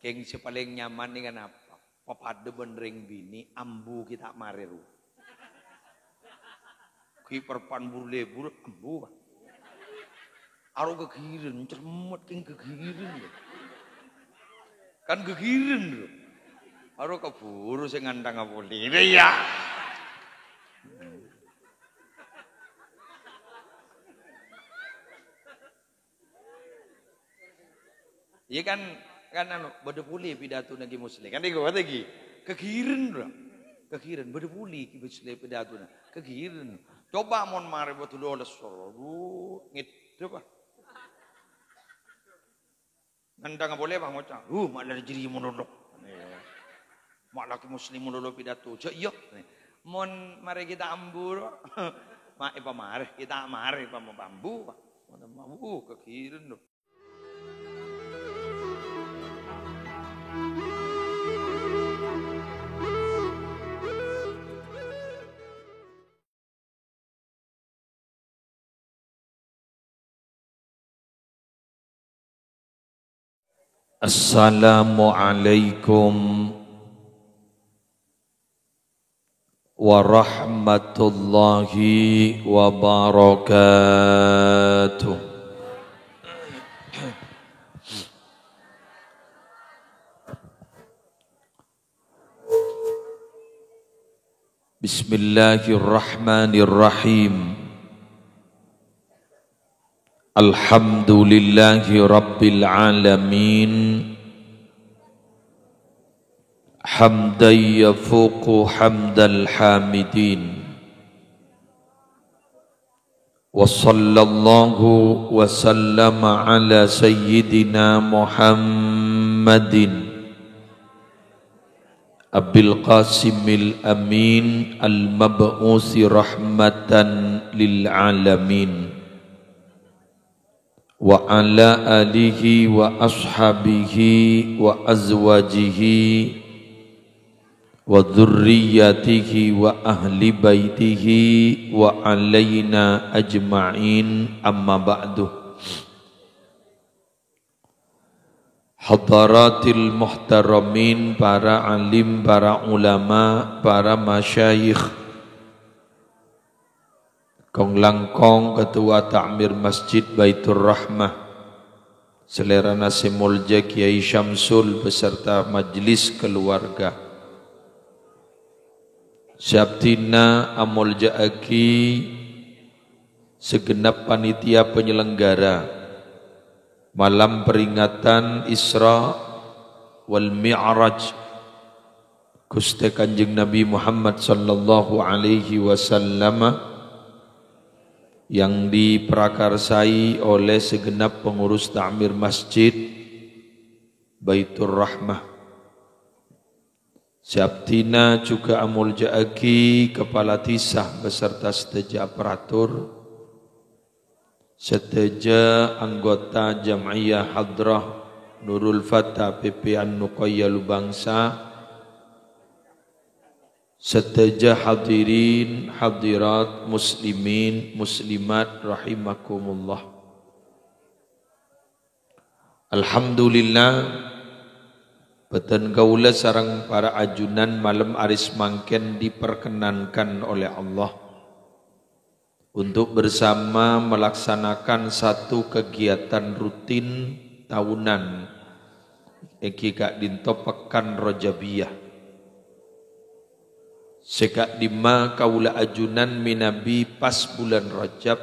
Keng si paling nyaman nih kan apa? Papade benreng bini ambu kita mareru. Ki perpan burlebur ambu. Aro kegiren cermet keng kegiren. Kan kegiren lho. Aro keburu sing ngandang apoli. Ya. Iya kan anu bade puli pidato nagi muslim. Kan iku lagi. Kegiren lho. Kegiren bade puli ki muslim pidato na. Kegiren. Coba mon mare betul oleh soro. Ngit apa? Ngandang boleh bang ngocang. Malah jadi monolog. Mak laki muslim monolog pidato. Cak iya. Mon mari kita ambur. Mak ipa mare kita mare ipa mau bambu. Mau kegiren lho. Assalamualaikum warahmatullahi wabarakatuh. Bismillahirrahmanirrahim. Alhamdulillahi rabbil alamin. Hamdan yafuqu hamdal hamidin. Wa sallallahu wa sallama ala sayyidina Muhammadin Abil Qasimil Amin al-mab'usi rahmatan lil alamin. Wa ala alihi wa ashabihi wa azwajihi wa dzurriyyatihi wa ahli baitihi wa alaina ajma'in, amma ba'du. Hadaratil muhtaramin, para alim, para ulama, para masyayikh, Kong Langkong, Ketua Ta'mir Masjid Baitur Rahmah, Selera Nasi Mulja Kiai Syamsul beserta majelis keluarga, Syabtina Amulja Aki, segenap panitia penyelenggara malam peringatan Isra wal Mi'raj Gusti Kanjeng Nabi Muhammad sallallahu alaihi wasallam, yang diprakarsai oleh segenap pengurus Ta'mir Masjid Baitur Rahmah. Syabtina juga Amul Ja'aki, Kepala Tisah beserta seteja aparatur, seteja anggota Jam'iyah Hadrah Nurul Fatah PP An-Nuqayya Lubangsa, seteja hadirin hadirat muslimin muslimat rahimakumullah. Alhamdulillah beten kaula sareng para ajunan malam aris mangken diperkenankan oleh Allah untuk bersama melaksanakan satu kegiatan rutin tahunan iki Kak Dinto Pekan Rajabiyah. Sekak dima kaula ajunan minabi pas bulan Rajab,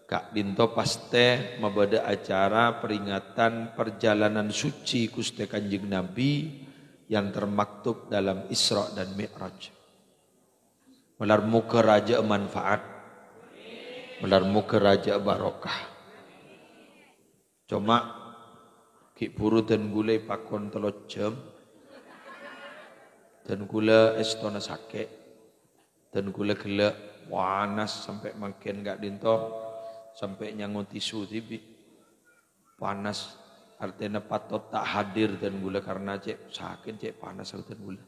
Kak Dinto paste mabada acara peringatan perjalanan suci Gusti Kanjeng Nabi yang termaktub dalam Isra dan Mi'raj. Melar muka raja manfaat, melar muka raja barokah. Cuma ki puru dan gulai pakon telot jam, dan gula estona sake, dan gula gela panas sampai makin gak dinto sampai nyangun tisu tibi panas, artinya patot tak hadir dan gula karena cek sakit cek panas dan gula.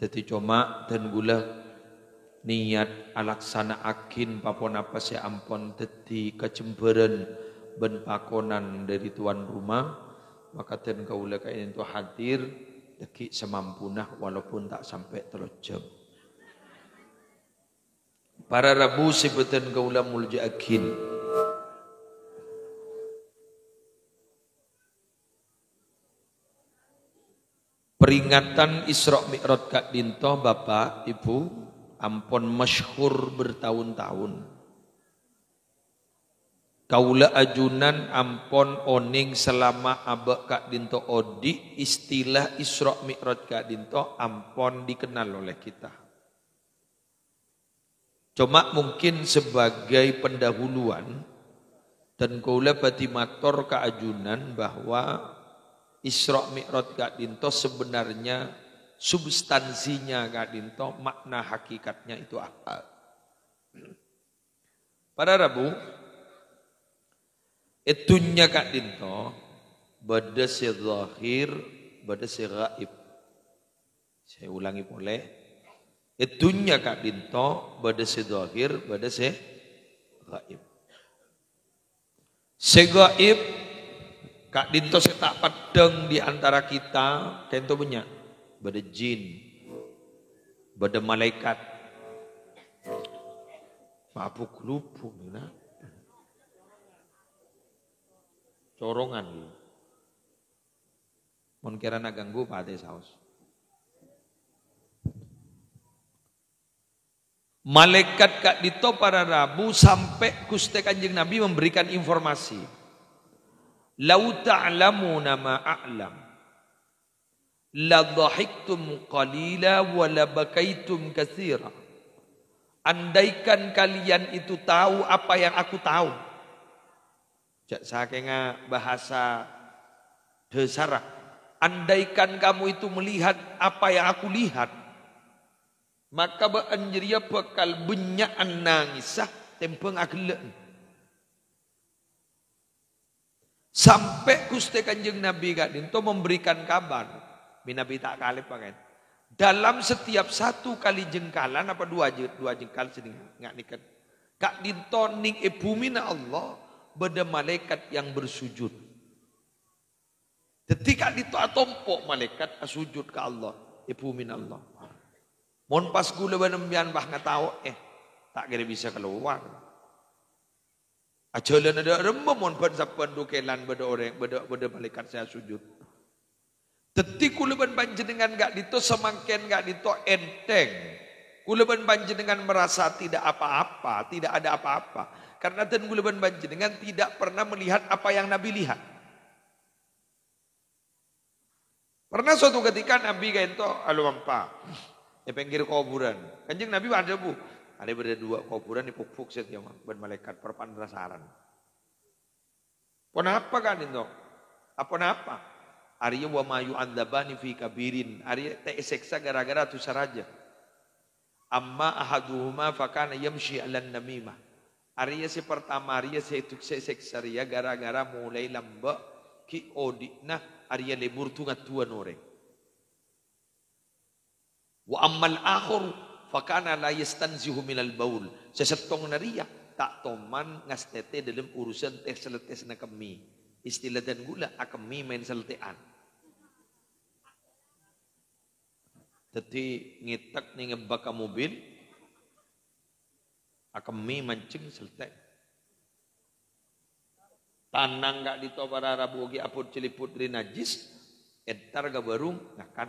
Jadi cuma dan gula niat alaksana akin papon apa si ampon teti kecemberan ben pakonan dari tuan rumah Maka ten kaula kain itu hadir deki semampunah walaupun tak sampai 3 jam. Para Rabu sebutan kaula mulja'akin. Peringatan Isra Mi'raj Kak Dinto Bapak Ibu ampun masyhur bertahun-tahun. Kaula ajunan ampon oning selama abak Kak Dinto odi istilah Isra Mi'raj Kak Dinto ampon dikenal oleh kita. Cuma mungkin sebagai pendahuluan dan kaula batimator Kak ajunan bahwa Isra Mi'raj Kak Dinto sebenarnya substansinya Kak Dinto makna hakikatnya itu apa? Pada Rabu itunya Kak Dinto bada si zahir, bada si gaib. Saya ulangi boleh. Itunya Kak Dinto bada si zahir, bada si gaib. Si gaib Kak Dinto saya tak padang di antara kita, kento punya bada jin, bada malaikat. Mabuk lupu mina. Corongan lu. Mun kira nak ganggu pate saus. Malaikat Kak Dito para Rabu sampai Gusti Kanjeng Nabi memberikan informasi. Lau ta'lamuna ma a'lam la dhahiktum qalila wa la bakaitum katsira. Andaikan kalian itu tahu apa yang aku tahu. Saking bahasa desara. Andaikan kamu itu melihat apa yang aku lihat, maka beanjeria bakal benyaan nangisah tempeng agelan. Sampai Gusti Kanjeng Nabi Kak Dinto memberikan kabar. Nabi tak kalip pakai. Dalam setiap 1 kali jengkalan apa 2 jengkal sedang nggak nikat. Kak Dinto ning bumi na Allah beda malaikat yang bersujud. Ketika itu atompok malaikat sujud ke Allah, ibu min Allah. Mon pas gula benembian bah ngatau tak kira bisa keluar. Ajalan ada remem mon pen sapan dukelan beda orang beda malaikat saya sujud. Detik kula ben panjenengan gak dito semangken gak dito enteng. Kula ben panjenengan merasa tidak apa-apa, tidak ada apa-apa. Karena dan gulaban panjenengan tidak pernah melihat apa yang Nabi lihat. Pernah suatu ketika Nabi kayak itu alumpa di pinggir kuburan. Kanjeng Nabi ada bu, ada berdua kuburan di puk-puk setiap ben malaikat perpandrasaran. Kenapa kan itu? Apa? Arya wa mayu andabani fi kabirin. Arya seksa gara-gara tu saraja. Amma ahaduhuma fakana yamshi alan namimah. Arya si pertama Arya si seksaria gara-gara mulai lamba ki odikna Arya lebur tu ngatuan orang. Wa ammal akhir fakana la yastanzihu minal baul. Sesetong naria tak toman ngastete dalam urusan teh seletes na kami. Istilah dan gula akemi main seletean. Jadi ngitak ni ngebaka mobil akemi mancing selesai. Tanang gak dito para Rabu gi aput ciliput dari najis, entar gak barung ngakan.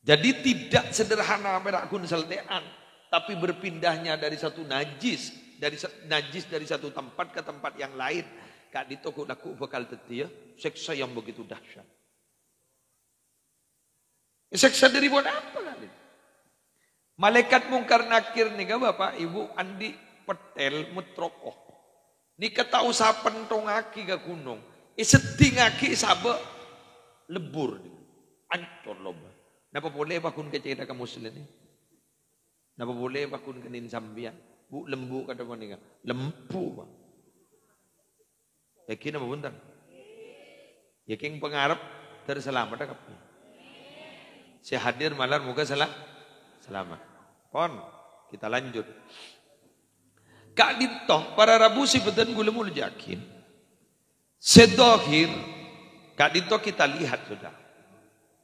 Jadi tidak sederhana merakun seltean, tapi berpindahnya dari satu najis dari satu tempat ke tempat yang lain. Kak dito ku laku bakal tetia, seksa yang begitu dahsyat. Seksa dari buat apa kali? Malaikat mungkar nakir nih Bapak Ibu andi petel mutrokoh. Ni kata usah pentong aki ke gunung. Sedih ngaki sabe lebur. Ancur lomba. Napa boleh bakun kecil ke muslim ni? Napa boleh bakun kenin sambian? Bu lembu kata mana? Lempu Pak. Yakin apa buntan? Yakin pengarap terselamat tak? Saya hadir malar muka selamat. Pon, kita lanjut. Kak Dinto, para Rabu si beten gula mulu yakin. Sedohir, Kak Dito kita lihat sudah.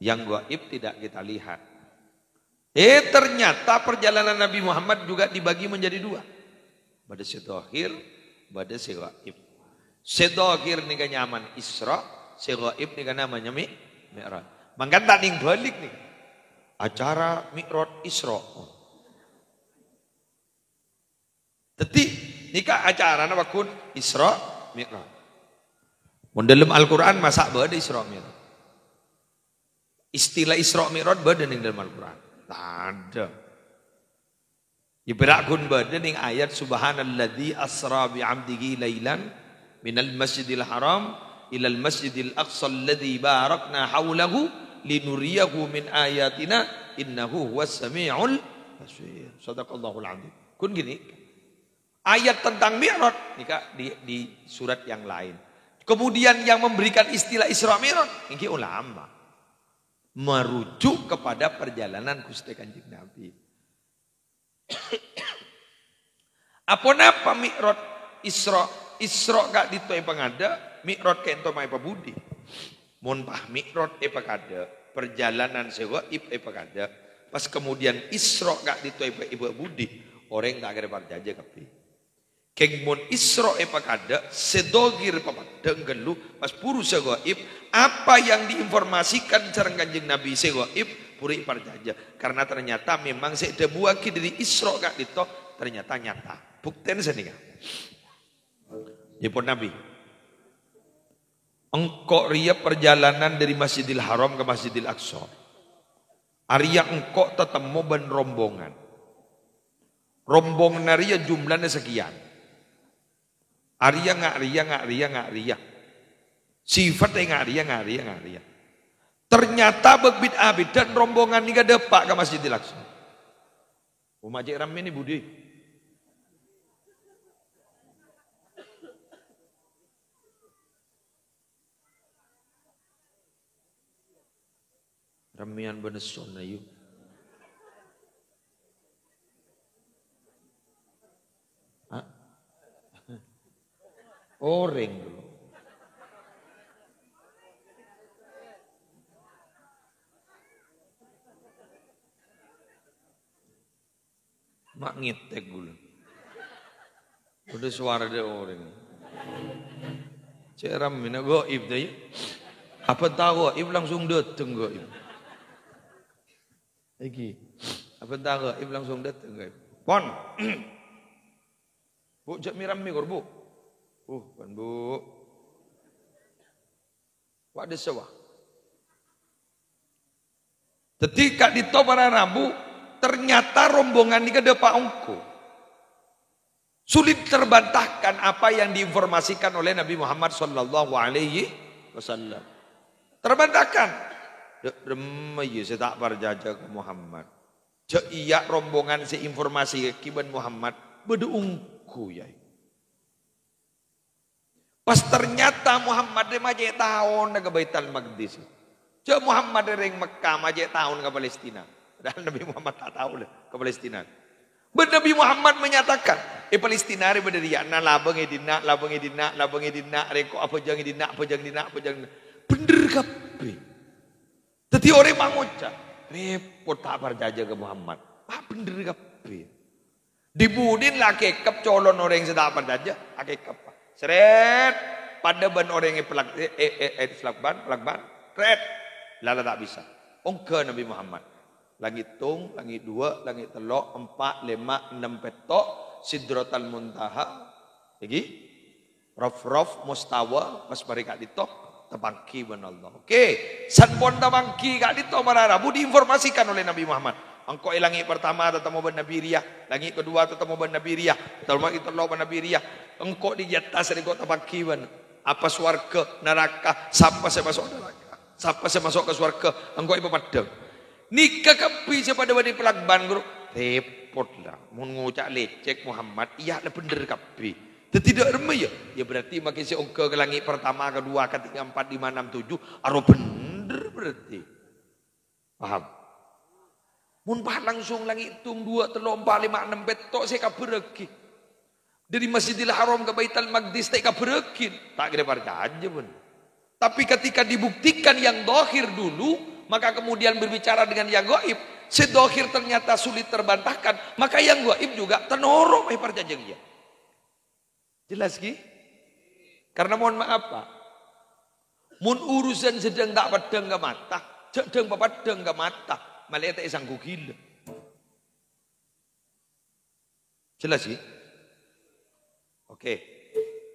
Yang gaib tidak kita lihat. Ternyata perjalanan Nabi Muhammad juga dibagi menjadi dua. Bada sedohir, bada segaib. Sedohir ni kan nyaman Isra, segaib ni kan namanya Mi'raj. Mangkan tak ding balik nih. Acara Mi'raj Isra. Teti nikah acara nama kun Isra Mi'raj. Dalam Al-Quran masa bada Isra Mi'raj. Istilah Isra Mi'raj bada ning dalam Al-Quran. Tak ada. Ibarat bada ning ayat subhanalladzi asra bi'amdihi lailan minal masjidil haram ilal masjidil aqsa alladzi barakna haulahu linuriyahu min ayatina innahu huwas samiul basir. Shadaqallahul azim. Kun gini. Ayat tentang Mi'raj di surat yang lain. Kemudian yang memberikan istilah Isra Mi'raj ini ulama. Merujuk kepada perjalanan Gusti Kanjeng Nabi. Apa napa Mi'raj Isra gak ditoy pangada, Mi'raj ka ento mai pabudi. Mun pah Mi'raj pagada, perjalanan segaib pagada. Pas kemudian Isra gak ditoy ibu budi, orang tak ada parjaja kapi. Keng mun Isra pagada, sedogir papadeng gelu pas puru segaib, apa yang diinformasikan sareng Kanjeng Nabi segaib puri parjaja. Karena ternyata memang sedebuaki dari Isra gak dito ternyata nyata. Bukten senika. Jepun Nabi. Engkau ria perjalanan dari Masjidil Haram ke Masjidil Aqsa. Arya engkau tetemu ban rombongan. Rombongan Arya jumlahnya sekian. Arya ngak ria. Sifatnya ngak ria. Ternyata begbit abid dan rombongan ini gak depak ke Masjidil Aqsa. Umajik rame ini budi. Ramian beneson ayu. Oreng dulu. Mak ngetek dulu. Udah suara dia orang. Cik Ramin goib deh. Apa tahu goib langsung dateng goib. Lagi. Apa tahu goib langsung dateng goib. Pon. Bu cek miram mi bu. Kan bu. Wak desewa. Ketika di Tobara Rabu, ternyata rombongan ini ke depan ongko. Sulit terbantahkan apa yang diinformasikan oleh Nabi Muhammad sallallahu alaihi wasallam. Terbantahkan. Remayu saya tak parjaja ke Muhammad. Cek iya rombongan seinformasi kiban Muhammad bedeungku ya. Pas ternyata Muhammad dia majek tahun ke Baitul Maqdis. Cek Muhammad ring Mekah majek tahun ke Palestina. Dan Nabi Muhammad tak tahu lah ke Palestina. Nabi Muhammad menyatakan, Palestina re berdiri na labang edina, reko apa jangan dina. Bener kape. Tetapi orang mangoca, repot tak berjaja ke Muhammad. Bener kape. Dibudin lah kekap colon orang yang sedang berjaja, kekap. Seret pada ban orang yang pelakban, red, lala tak bisa. Ongke Nabi Muhammad. Langit tung, langit dua, langit telok, 4, 5, 6 petok, Sidratal Muntaha, lagi, Raf, Mustawa, pas mereka ditok, tabangki ban Allah. Oke, sanpon tabangki kak ditok mararabu diinformasikan oleh Nabi Muhammad. Engkau langit pertama tetemu ban Nabi Riyah, langit kedua tetemu ban Nabi Riyah, telok ban Nabi Riyah. Engkau di atas rego tabangki ban. Apa swarga, neraka, sampai saya masuk neraka, sampai saya masuk ke swarga, engkau ibu padang. Nikah kepi siapa pada pelakban guru repot lah mau ngucap lecek Muhammad iya lah bener kepi tidak remeh ya berarti makin si ongke ke langit pertama kedua ketiga 4 5 6 7 aro bener berarti paham mun pah langsung langit tung 2 3 4 5 6 betok saya kabur lagi Dari Masjidil Haram ke Baitul Maqdis tak keberekin. Tak kira percaya pun. Tapi ketika dibuktikan yang dohir dulu, maka kemudian berbicara dengan yang gaib. Si dohir ternyata sulit terbantahkan. Maka yang gaib juga tenorok percaya dia. Jelas ki? Karena mohon maaf Pak. Mun urusan sedang tak padang ke mata. Sedang padang ke mata. Malah tak sanggup gila. Jelas ki? Oke,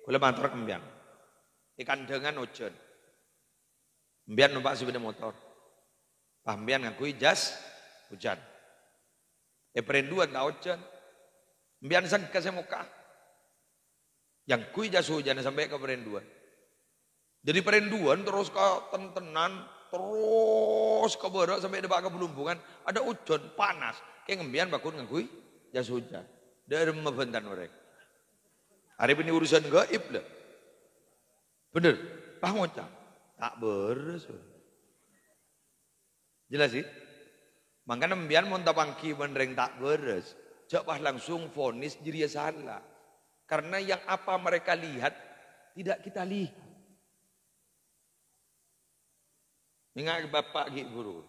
kula matur kembian. Ikan dengan ojen. Mbian numpak sepeda motor. Pambian ngakui jas hujan. Perinduan tak ojen. Mbian sangka semuka. Yang kui jas hujan sampai ke perinduan. Jadi perinduan terus ke tentenan, terus ke barak sampai depan ke Pelumpungan. Ada hujan panas. Kayak ngembian bakun ngakui jas hujan. Dari membentan mereka. Hari ini urusan gaib lah. Bener? Pak ngocak. Tak beres. Jelas sih? Makanya mbian mau tapangki benereng tak beres. Jawab langsung vonis diri salah. Karena yang apa mereka lihat tidak kita lihat. Ingat bapak guru.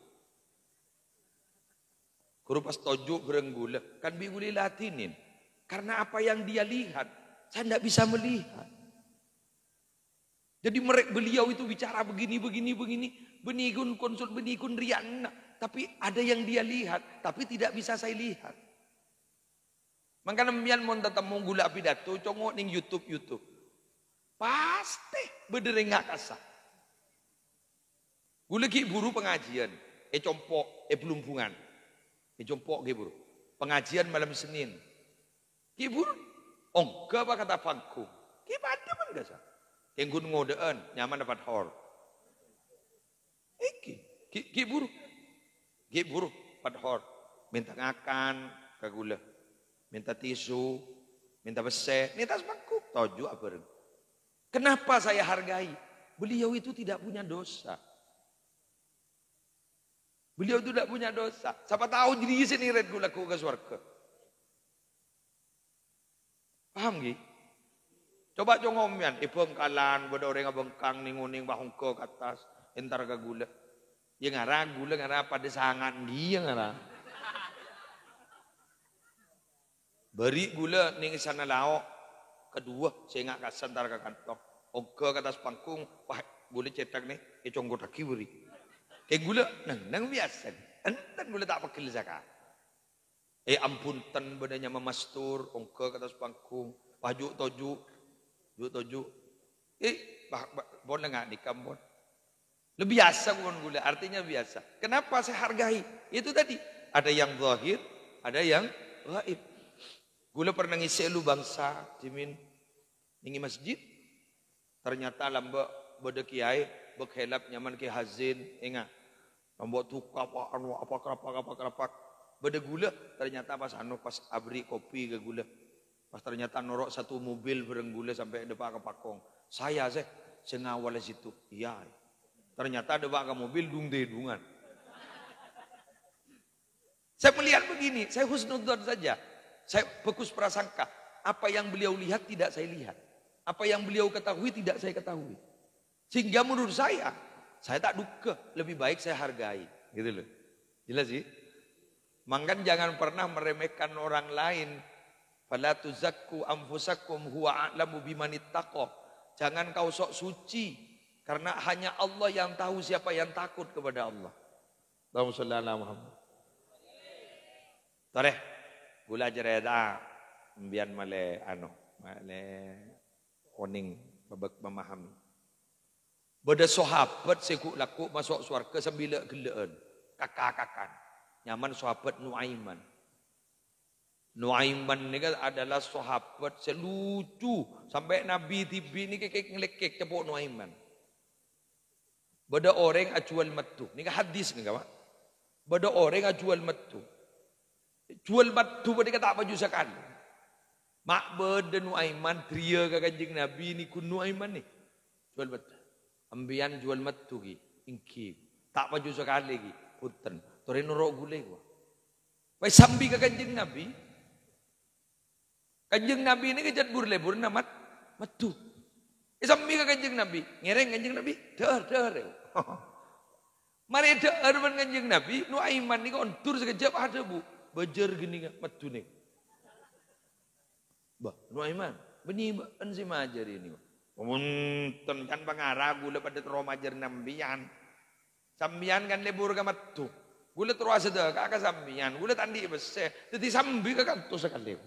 Guru pas tojuk berenggula. Kan biguli latinin. Karena apa yang dia lihat. Saya tidak bisa melihat. Jadi beliau itu bicara begini. Benikun konsul, benikun riana. Tapi ada yang dia lihat. Tapi tidak bisa saya lihat. Makanya mian mau tetemu gula pidato. Congok ning YouTube. Pasti bederengak kasar. Gula ki buru pengajian. Compok, Pelumpungan. Compok ki buru. Pengajian malam Senin. Ki buru. Ongga apa kata pangku? Gimana pun gak sah. Yang gun ngodaan nyaman dapat hor. Ki buru dapat hor. Minta ngakan ke gula. Minta tisu, minta bese, minta sepangku. Toju apa? Kenapa saya hargai? Beliau itu tidak punya dosa. Beliau itu tidak punya dosa. Siapa tahu diri sini red gula ku ke surga. Paham gak? Coba jongomian, bengkalan, bodo orang bengkang ninguning bahungko ke atas, entar ke gula. Ya ngarah gula ngarah pada sangan dia ngarah. Beri gula ning sana laok. Kedua, saya ngak kasan tar ke kantong. Ongke ke atas pangkung, wah gula cetak nih, conggo taki beri. Kayak gula, nang biasa. Enten gula tak pakai zakat. Ampunten badanya memastur, ongke ke atas pangkung, paju toju. Bon enggak nikam bon. Lebih biasa bon gula, artinya biasa. Kenapa saya hargai? Itu tadi, ada yang zahir, ada yang gaib. Gula pernah ngisi lu bangsa, jimin ningi masjid. Ternyata lambak bade kiai, bekhelap nyaman ki hazin, ingat. Lambak tukar apa kerapak. Bade gula, ternyata pas abri kopi ke gula. Pas ternyata norok satu mobil bareng gula sampai depan ke pakong. Saya ngawal situ. Iya. Ternyata depan ke mobil dung-dungan. Saya melihat begini, saya husnudzon saja. Saya fokus prasangka. Apa yang beliau lihat tidak saya lihat. Apa yang beliau ketahui tidak saya ketahui. Sehingga menurut saya tak duka. Lebih baik saya hargai. Gitu loh. Jelas sih? Makanya jangan pernah meremehkan orang lain. Fala tuzakku anfusakum huwa a'lamu bimanittaqo. Jangan kau sok suci karena hanya Allah yang tahu siapa yang takut kepada Allah. Allahumma shalli ala Muhammad. Tare gula jereda mbian male oning babak memahami. Bada sahabat seku laku masuk surga sambil geleen kakak-kakan. Nyaman sahabat Nuaiman. Nuaiman ini kan adalah sahabat selucu sampai Nabi tibi ini kayak ngelekek cepok Nuaiman. Bada orang ajual metu. Ini kan hadis nih kawan. Bada orang ajual metu. Jual metu bada kata apa juga sekali. Mak bada Nuaiman tria ke kanjeng Nabi ini kun Nuaiman nih. Jual metu. Ambian jual metu ki. Ingki. Tak apa juga sekali ki. Punten. Torin norok gule gua. Wai sambi ke kanjeng Nabi. Kanjeng Nabi ini kejat burlebur namat metu. Sambil ke kanjeng Nabi, ngereng kanjeng Nabi, deur. Mari deur ban kanjeng Nabi, nu aiman ni kontur sekejap ada bu, bejer gini metu nih. Bah, nu aiman, beni ban si majar ini. Munten kan pangarah gula pada romajar nambian. Sambian kan lebur ka metu. Gula terus ada ka sambian, gula tandi bese, jadi sambi ka kantu sekali.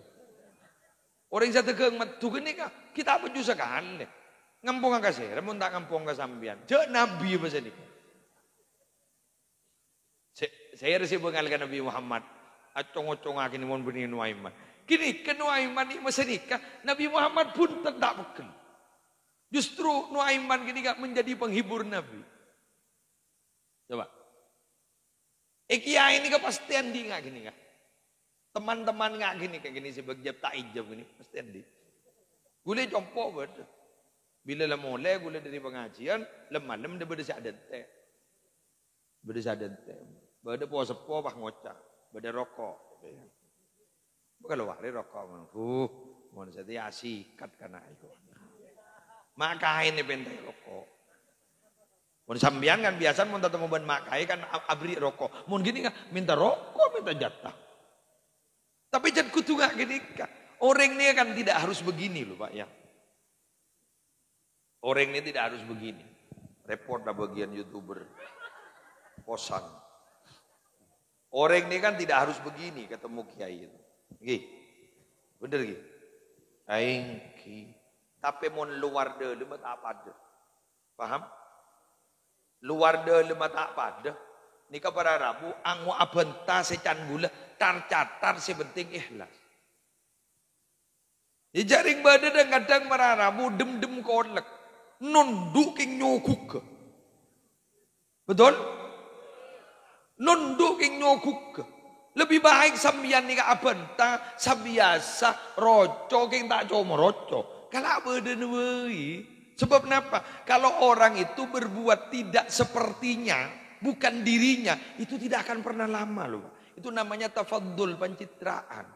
Orang sa tegang metu gini ka, kita apa juga sekali. Ngampung ka sih, remun tak ngampung ka sambian. Cek Nabi bahasa ni. Saya resi bengalkan Nabi Muhammad. Acong-acong akin mon benih Nuaiman. Kini ke Nuaiman ni masa nikah, Nabi Muhammad pun tak bekal. Justru Nuaiman gini gak menjadi penghibur Nabi. Coba. Kiai ini kepastian di nggak gini nggak? Teman-teman nggak gini kayak gini sebagai tak ijab gini pastian di. Gule compok betul. Bila lah mulai gule dari pengajian, lem-lem dia berdesa dente. Berdesa dente. Berde po sepo pak ngocak, berde rokok. Bukan luar rokok mau setia sikat karena itu. Maka ini pentai rokok. Mun sambian kan biasa mun tetemu ban makai kan abri rokok. Mun gini kan minta rokok, minta jatah. Tapi jangan kutu gak gini kan. Orang ini kan tidak harus begini loh Pak ya. Orang ini tidak harus begini. Repot dah bagian YouTuber. Posan. Orang ini kan tidak harus begini ketemu kiai itu. Gih. Bener gih. Aing ki. Tapi mun luar de lemat apa de. Paham? Luar de lemat apa de. Nika para Rabu angu abenta secan gula tar-catar sebenting ikhlas. Di jaring badan dan kadang para Rabu dem-dem kolek. Nunduk king nyokuk. Betul? Nunduk king nyokuk. Lebih baik sambian nika abenta sabiasa roco king tak cuma roco. Kalau badan wei. Sebab kenapa? Kalau orang itu berbuat tidak sepertinya, bukan dirinya, itu tidak akan pernah lama loh. Itu namanya tafaddul, pencitraan.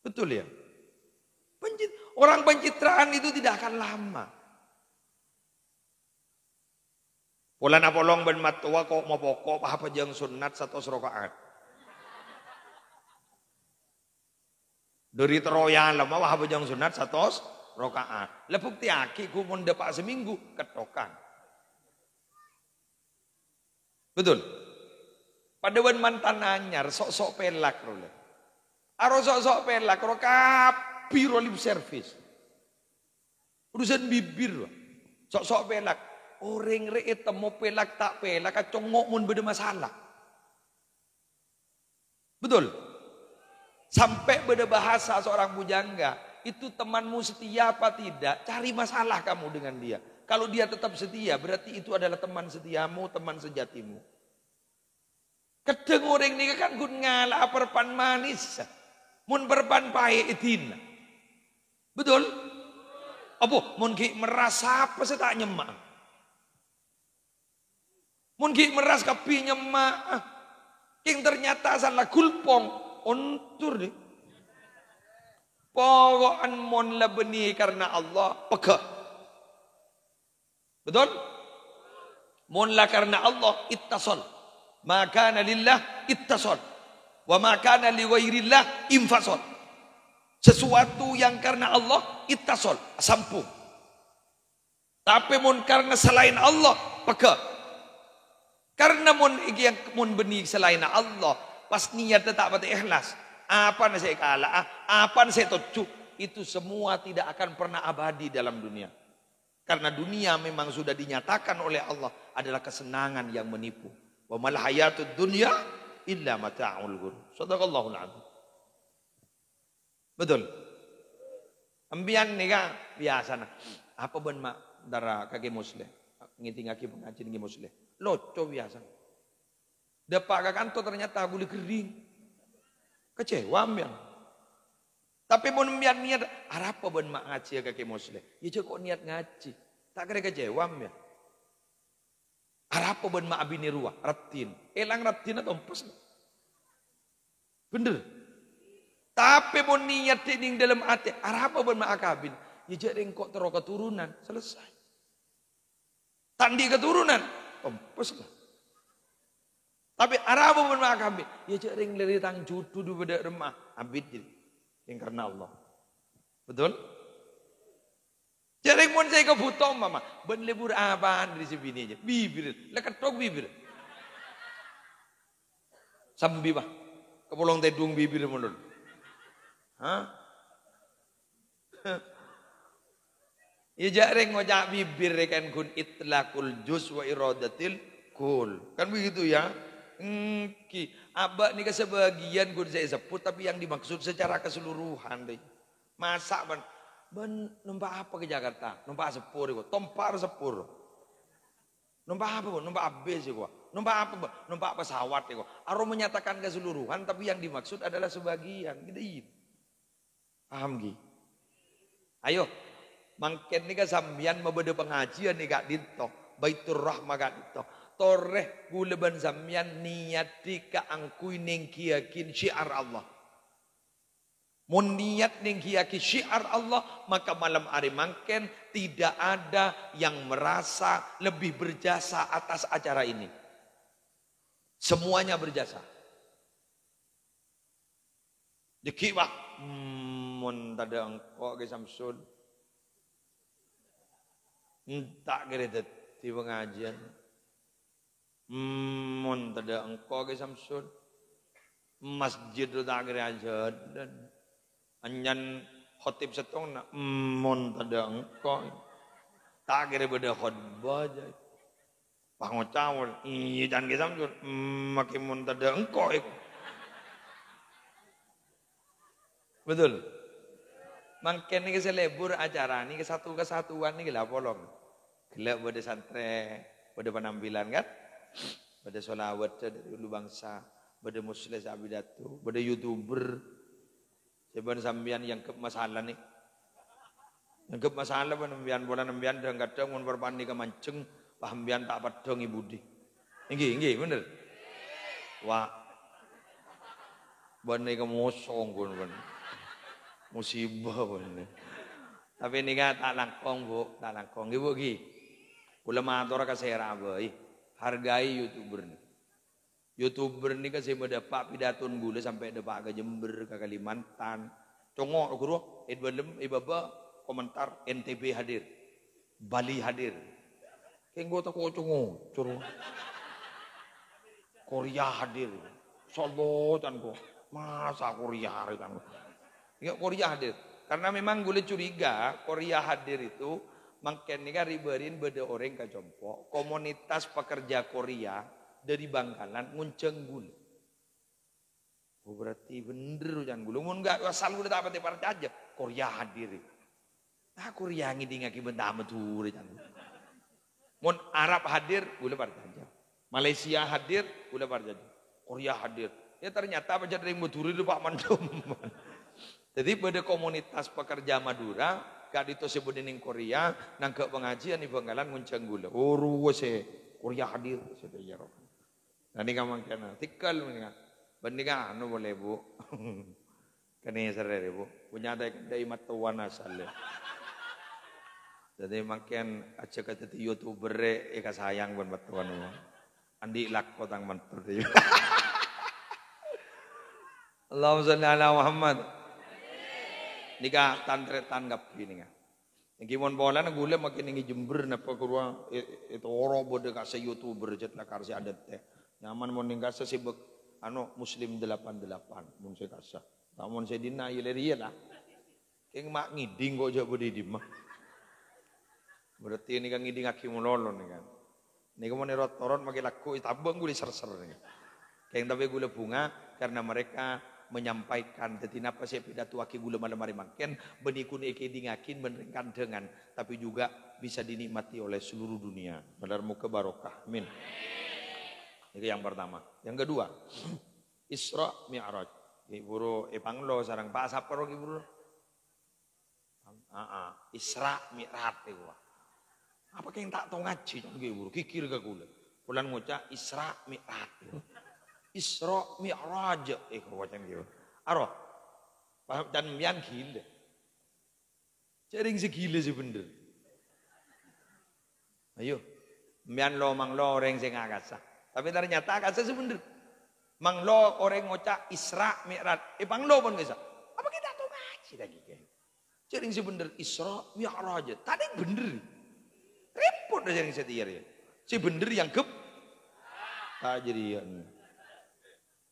Betul ya? Orang pencitraan itu tidak akan lama. Polan apolong ben matua kok mau pokok apa jang sunat 100 rakaat. Dari teroyan lama apa jang sunat 100 rakaat. Lepuk tiaki ku mun depak seminggu ketokan. Betul. Padawan mantan anyar sok-sok pelak role. Aro sok-sok pelak ro kapi ro lip service. Urusan bibir loh. Sok-sok pelak. Orang re temu pelak tak pelak kacongok mun beda masalah. Betul. Sampai beda bahasa seorang bujangga, itu temanmu setia apa tidak? Cari masalah kamu dengan dia. Kalau dia tetap setia, berarti itu adalah teman setiamu, teman sejatimu. Kadang orang ini kan gun ngalah perpan manis. Mun perpan pahit itin. Betul? Apa? Mun ki merasa apa saya tak nyemak. Mun ki meras kapi nyemak. King ternyata salah kulpong. Ontur deh. Pokoknya mon la benih karena Allah peka. Betul? Mon la karena Allah ittasal. Maka lillah ittasal. Wa maka li ghairillah infasal. Sesuatu yang karena Allah ittasal, sambung. Tapi mon karena selain Allah peka. Karena mon yang mon benih selain Allah, pas niat tetap pati ikhlas. Apa yang saya kalah, apa yang saya tuju, itu semua tidak akan pernah abadi dalam dunia. Karena dunia memang sudah dinyatakan oleh Allah adalah kesenangan yang menipu. Wa mal hayatud dunya illa mata'ul ghurur. Shadaqallahul azim. Betul. Ambian nih kan biasa nah. Apa ben mak dara kaki muslim. Ngiting kaki pengajian ngi muslim. Loco biasa. Depak kantor ternyata guli kering. Kecewa ambian. Tapi mau niat niat, apa ben mak ngaji kaki muslim? Ya kok niat ngaji. Tak kira kecewa ambian. Apa ben mak abini ruah, ratin. Elang ratin atau empes. Bener. Tapi mau niat ning dalam hati, apa ben maakabin? Ya jadi engkau terus keturunan, selesai. Tandi keturunan, tempes lah. Tapi apa ben maakabin? Ya jadi dari tang cucu du beda remah, abid jadi. Yang karena Allah. Betul? Jadi mun saya kebutuh mama, ben lebur apaan dari sini aja, bibir, leketok bibir. Sambi bah, kepulong tedung bibir mundur. Hah? Ya jareng ngojak bibir kan kun itlaqul juz wa iradatil kul. Kan begitu ya? Abah ni sebagian kun saya sebut tapi yang dimaksud secara keseluruhan deh. Masa ben numpak apa ke Jakarta? Numpak sepur kok, tompar sepur. Numpak apa kok? Numpak abis kok. Numpak apa? Numpak pesawat kok. Aro menyatakan keseluruhan tapi yang dimaksud adalah sebagian. Gitu. Paham Gi? Ayo, mangken nika sambian mabede pengajian nih Kak Dinto. Baitur Rahmah Kak Dinto. Toreh guleban sambian niat ka angkui ning kiyakin syiar Allah. Mun niat ning kiyakin syiar Allah, maka malam hari mangken tidak ada yang merasa lebih berjasa atas acara ini. Semuanya berjasa. Deki Pak. Mun tada engkau ke Samsul entak kira di pengajian mun tada engkau ke Samsul masjid tu tak kira aja dan anyan khotib setong nak mun tada engkau tak kira beda khutbah aja pangocawul iya jangan ke Samsul makin mun tada engkau betul. Mangken ni selebur acara ni kesatuan ni gila polong. Gila pada santre, pada penampilan kan? Pada solawat dari dulu bangsa, pada muslim abidatu, pada YouTuber. Sebenarnya sambian yang ke masalah ni. Yang ke masalah penampilan bola nambian dan kadang mun berbandi ke mancing, pahambian tak padong ibu di. Inggi bener. Wah. Bani ke mosong pun bener. Musibah pun. Tapi ini kan tak langkong bu, tak langkong. Ibu gi, ulama matur kasera boy, hargai YouTuber ni. YouTuber ni kan saya mendapat pidaton gula sampai dapat ke Jember, ke Kalimantan. Congok guru, belum ibaba komentar NTB hadir, Bali hadir. Kenggo tak kau congok, curu. Korea hadir, Solo dan kau, masa Korea hadir kan? Ya Korea hadir. Karena memang gue curiga Korea hadir itu mangken ni kan riberin beda orang kajompo komunitas pekerja Korea dari Bangkalan ngunceng gule. Oh berarti bener jangan gule. Mun enggak asal gue dapat para aja Korea hadir. Nah Korea ngiding aki bentama tuh jangan. Mun Arab hadir gule para aja. Malaysia hadir gule para aja. Korea hadir. Ya ternyata apa jadi muturi itu Pak Mandom. Jadi pada komunitas pekerja Madura, kak itu sebut ning Korea, nang ke pengajian di Bangkalan nguncang gula. Oh ruwes Korea hadir sudah ya roh. Nanti kamu kena tikal mendingan. Bandingan anu boleh bu. Kene sare bu. Punya ada kedai matuan asal. Jadi makin aja kata YouTuber eka sayang buat matuan. Andi lakko tang mantur. Allahumma shalli ala Muhammad. Nika tantret tanggap gini kan. Yang kimon bola na gula makin ngi Jember na pagurwa itu oro bode ka sa YouTuber jet la karsi adat teh. Nyaman mon ning kasa sibuk ano Muslim 88 mun se kasa. Namun se dina ileria lah. Keng mak ngiding kok aja bode di mah. Berarti ini kan ngiding aki mulolo nih kan. Nika mon rot-rot makin laku itabang gula ser-ser nih. Keng tapi gula bunga karena mereka menyampaikan tetina apa saya pidato aki gula malam hari mangken benikun eke dingakin menerangkan dengan tapi juga bisa dinikmati oleh seluruh dunia benar muka barokah amin. Itu yang pertama. Yang kedua Isra Mi'raj iburu panglo sarang Pak Sapro iburu Isra Mi'raj itu apa yang tak tahu ngaji iburu kikir ke gula pulang ngucap Isra Mi'raj Isra Mi'raj wacan gitu. Aro. Dan yang gila. Jaring segila sih bener. Ayo. Mian lo mang lo orang sing agasa. Tapi ternyata agasa sih bener. Mang lo orang ngocak Isra Mi'raj. Bang lo pun bisa. Apa kita tuh ngaji lagi kan? Jaring sih bener Isra Mi'raj. Tadi bener. Repot dah jaring setir ya. Si bener yang tak jadian.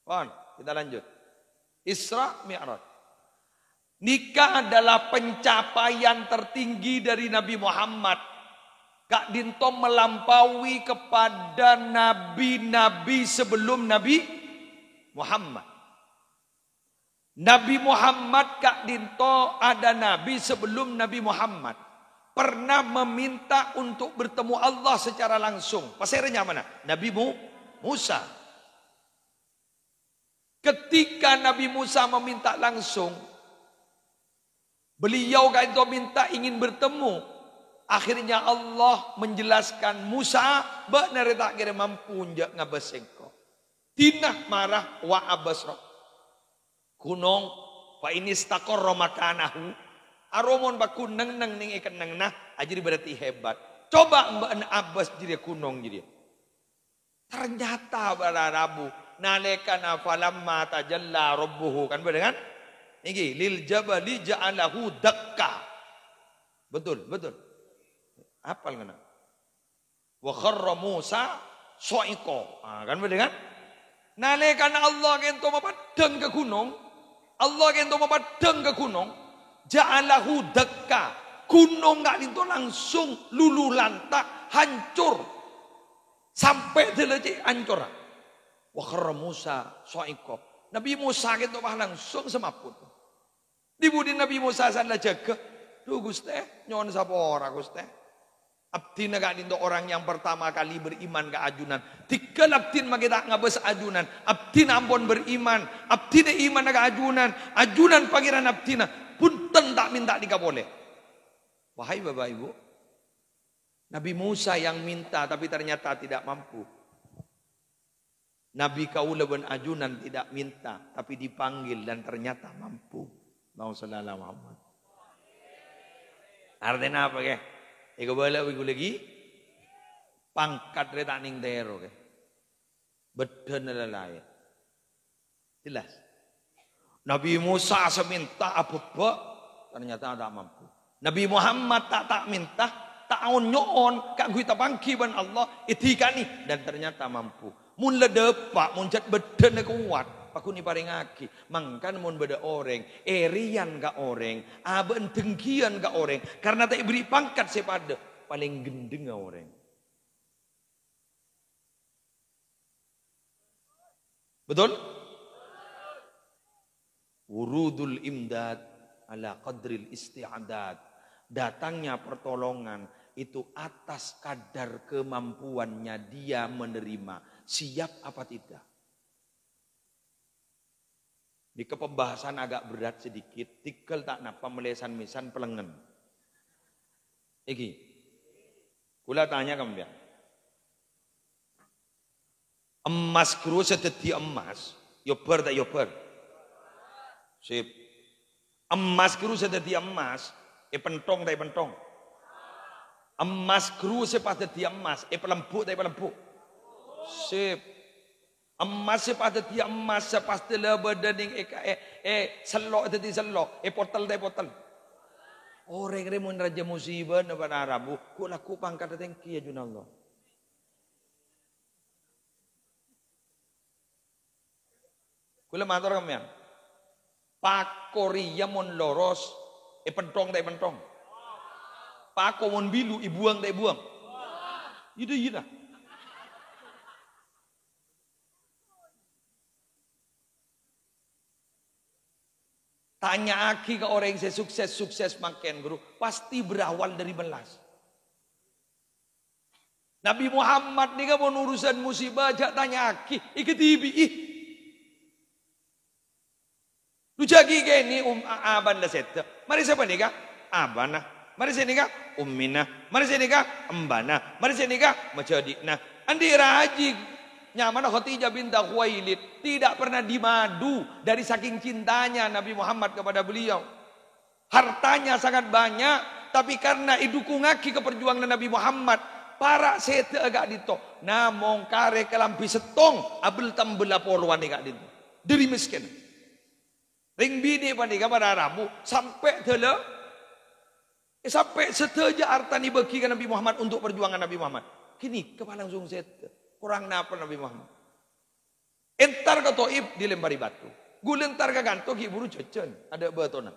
Pon, kita lanjut. Isra Mi'raj. Nikah adalah pencapaian tertinggi dari Nabi Muhammad. Kak Dinto melampaui kepada nabi-nabi sebelum Nabi Muhammad. Nabi Muhammad, Kak Dinto, ada nabi sebelum Nabi Muhammad. Pernah meminta untuk bertemu Allah secara langsung. Pasirnya mana? Nabi Musa. Ketika Nabi Musa meminta langsung, beliau Kak Dinto minta ingin bertemu. Akhirnya Allah menjelaskan Musa benar tak kira mampu ngabasengko. Tinah marah wa abasra. Gunung fa ini istaqarra makanahu. Aromon ba kuneng nang ning ikan nang nah ajri berarti hebat. Coba mbak abas jadi gunung jadi. Ternyata balarabu nalekana falamma tajalla rabbuhu kan benar kan? Ini lil jabali ja'alahu dakka. Betul. Hafal kan? Wa kharra Musa soiko. Kan benar kan? Nalekan Allah kento mapadang ke gunung. Allah kento mapadang ke gunung. Ja'alahu dakka. Gunung gak itu langsung luluh lantak hancur. Sampai deleci hancur. Wa kharra Musa soiko. Nabi Musa kento langsung semaput. Dibudi Nabi Musa sana jaga. Duh Gusti, nyon sapa ora Gusti? Abdi gak dinto orang yang pertama kali beriman ke ajunan. Tiga abdin magita ngabes ajunan. Abdin ampun beriman. Abdin iman ke ajunan. Ajunan pangeran abdina. Punten tak minta dikabole. Wahai Bapak Ibu. Nabi Musa yang minta tapi ternyata tidak mampu. Nabi kaula ben ajunan tidak minta tapi dipanggil dan ternyata mampu. Mau sallallahu Muhammad. Artinya apa ke? Iko bala wiku lagi pangkat reta ning tero ke. Beden lalai. Jelas. Nabi Musa seminta abeba ternyata tak mampu. Nabi Muhammad tak minta, tak nyoon kak kita pangki ban Allah itikani dan ternyata mampu. Mun ledepak mun jat beden kuat. Paku ni paring aki, mangkan mun beda orang, erian ka orang, aben dengkian ka orang, karena tak beri pangkat sepada paling gendeng ka orang. Betul? Wurudul imdad ala qadril isti'adad. Datangnya pertolongan itu atas kadar kemampuannya dia menerima. Siap apa tidak? Di kepembahasan agak berat sedikit, tikel tak napa melesan misan pelengen. Iki, kula tanya kamu ya. Emas kru sededi emas, yober tak yober. Sip. Emas kru sededi emas, pentong tak pentong. Emas kru sepadedi emas, pelempuk tak pelempuk. Sip. Emas pada dia emas pasti lebih dari selok tadi selok portal tadi portal. Orang remun raja musibah napa Arabu, ku laku pangkat tengki ya junallah. Kula matur kamian. Pakoria mon loros pentong tadi pentong. Pako mon bilu ibuang tadi buang. Itu iya. Tanya aki ke orang yang sukses makin guru. Pasti berawal dari belas. Nabi Muhammad ni kan mau urusan musibah. Jak tanya aki. Ikut ibi. Lu jagi gini aban lah set. Mari siapa ni kah? Abana. Mari sini kah? Ummina. Mari sini kah? Embana. Mari sini kah? Macadikna. Andi raji. Nyaman Khadijah binti Khuwailid tidak pernah dimadu dari saking cintanya Nabi Muhammad kepada beliau. Hartanya sangat banyak, tapi karena idukungaki keperjuangan Nabi Muhammad, para sete agak dito. Namong kare kelampi setong, abel tambela poluan agak dito. Dari miskin. Ring bini panika pada Rabu sampai tele, sampai seteja artani bagi Nabi Muhammad untuk perjuangan Nabi Muhammad. Kini kepala langsung sete. Kurang napa Nabi Muhammad. Entar ke Toib dilempari batu. Gulentar ke gantok iburu cecen. Ada batona.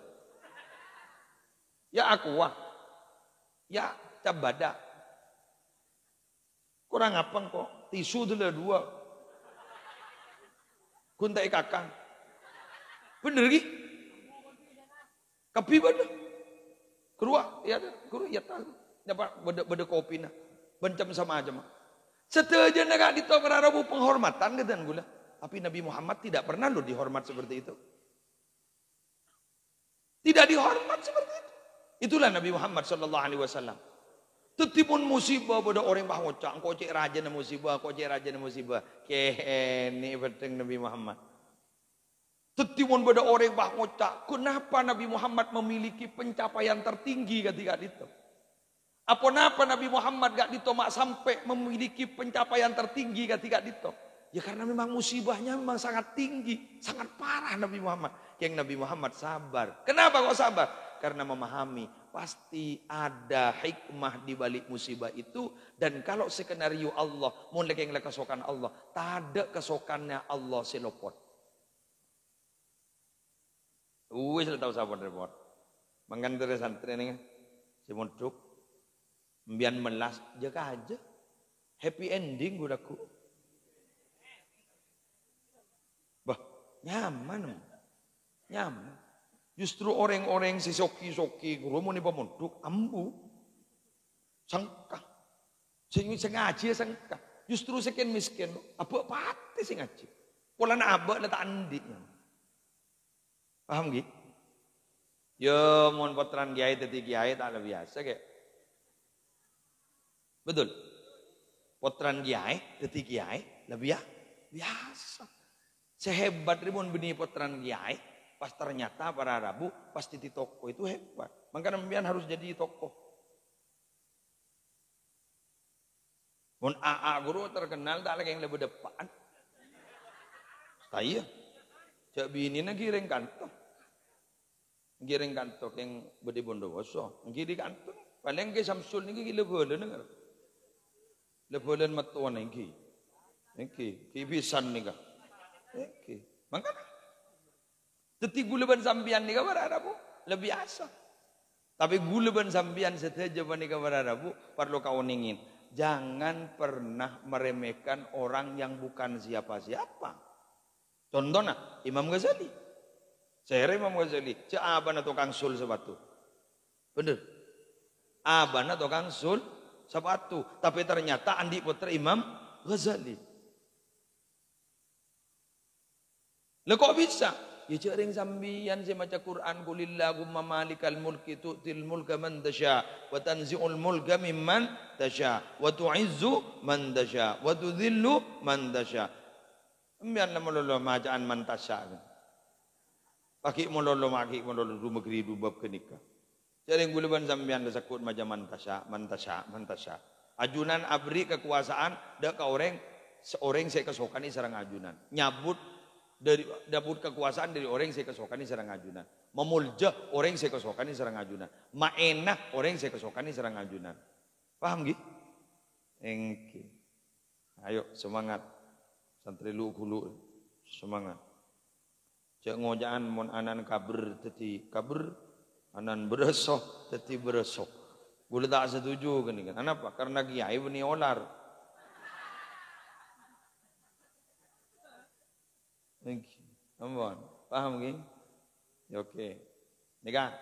Ya aqua. Ya cabada. Kurang apa kok. Tisu dulu dua. Kuntai kakang. Bener lagi. Kapi bener. Keruak. Ya keruak. Ya tahu. Dapat beda kopi nah. Bencam sama aja mah. Seteja naga ditokar Rabu penghormatan gitu gula. Tapi Nabi Muhammad tidak pernah loh dihormat seperti itu. Tidak dihormat seperti itu. Itulah Nabi Muhammad sallallahu alaihi wasallam. Tetipun musibah pada orang bah ngocak, kau cek raja na musibah, kau cek raja na musibah. Kene beteng Nabi Muhammad. Tetipun pada orang bah ngocak, kenapa Nabi Muhammad memiliki pencapaian tertinggi ketika itu? Apa Nabi Muhammad gak ditomak sampai memiliki pencapaian tertinggi ketika dito? Ya karena memang musibahnya memang sangat tinggi, sangat parah Nabi Muhammad. Yang Nabi Muhammad sabar. Kenapa kok sabar? Karena memahami pasti ada hikmah di balik musibah itu. Dan kalau skenario Allah, mulai yang kesokan Allah, tak ada kesokannya Allah selopot. Sudah tahu sahabat repot. Mengganti santri ini, si mondok. Mbian melas, jaga aja. Happy ending gudaku. Bah, nyaman. Nyaman. Justru orang-orang si soki-soki, guru mau nih pemunduk, ambu. Sangka. Sengaja sangka. Justru sekian miskin. Apa pati sih ngaji. Pola na abak letak andi. Paham gitu? Ya, mohon potran kiai tadi kiai tak ada biasa kayak. Betul. Potran kiai, detik kiai, lebih biasa. Sehebat ribuan benih potran kiai, pas ternyata para Rabu pasti di toko itu hebat. Maka nampian harus jadi toko. Mun AA guru terkenal tak lagi yang lebih depan. Saya, cak bini na giring kantor. Giring kantor yang bedi Bondowoso, giring kantor. Paling ke Samsul ni gila boleh dengar. Lebulan matuan ini, kibisan nih kah? Maka, teti gulaban sambian nih kabar Arabu lebih asa. Tapi gulaban sambian seteja nih kabar Arabu perlu kau ningin. Jangan pernah meremehkan orang yang bukan siapa-siapa. Contohnya Imam Ghazali. Saya Imam Ghazali. Abana tukang sul sebatu. Bener. Abana tukang sul sepatu, tapi ternyata Andi putra Imam Ghazali. Lah kok bisa? Ya cering sambian saya baca Quran qulillahumma malikal mulki tu'til mulka man tasya wa tanzi'ul mulka mimman tasya wa tu'izzu man tasya wa tudhillu man tasya. Ambian mololo majaan man tasya. Paki mololo maki mololo rumegri dubab kenika. Jaring gulaban sambian disebut macam mantasya. Ajunan abri kekuasaan dak ka orang seorang saya kesokani serang ajunan. Nyabut dari dapur kekuasaan dari orang saya kesokani serang ajunan. Memulja orang saya kesokani serang ajunan. Maenah orang saya kesokani serang ajunan. Paham gitu? Engki. Ayo semangat. Santri lu hulu semangat. Cek ngojaan mon anan kabur teti kabur. Anan beresok, teti beresok. Boleh tak setuju kan? Kenapa? Karena kiai beni olar. Paham gini? Oke. Nika,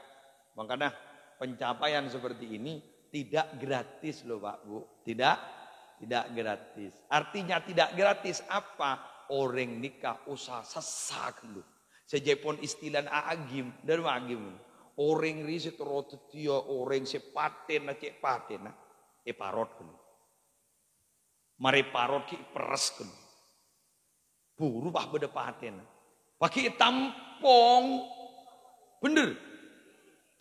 makanya pencapaian seperti ini tidak gratis loh Pak Bu. Tidak gratis. Artinya tidak gratis apa? Orang nikah usah sesak dulu. Sejepon istilah agim dari agim. Orang riset rotetio, orang sepaten na cek paten na, parot kan. Mari parot ki peres kan. Buru bah bedepaten. Pakai tampong. Bener.